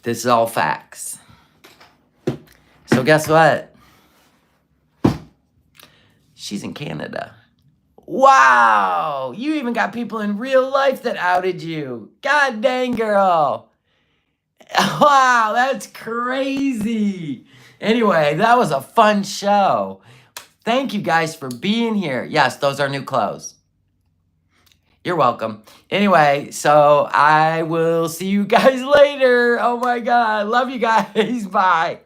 This is all facts. So guess what? She's in Canada. Wow! You even got people in real life that outed you. God dang, girl. Wow, that's crazy. Anyway, that was a fun show. Thank you guys for being here. Yes, those are new clothes. You're welcome. Anyway, so I will see you guys later. Oh my God. Love you guys. Bye.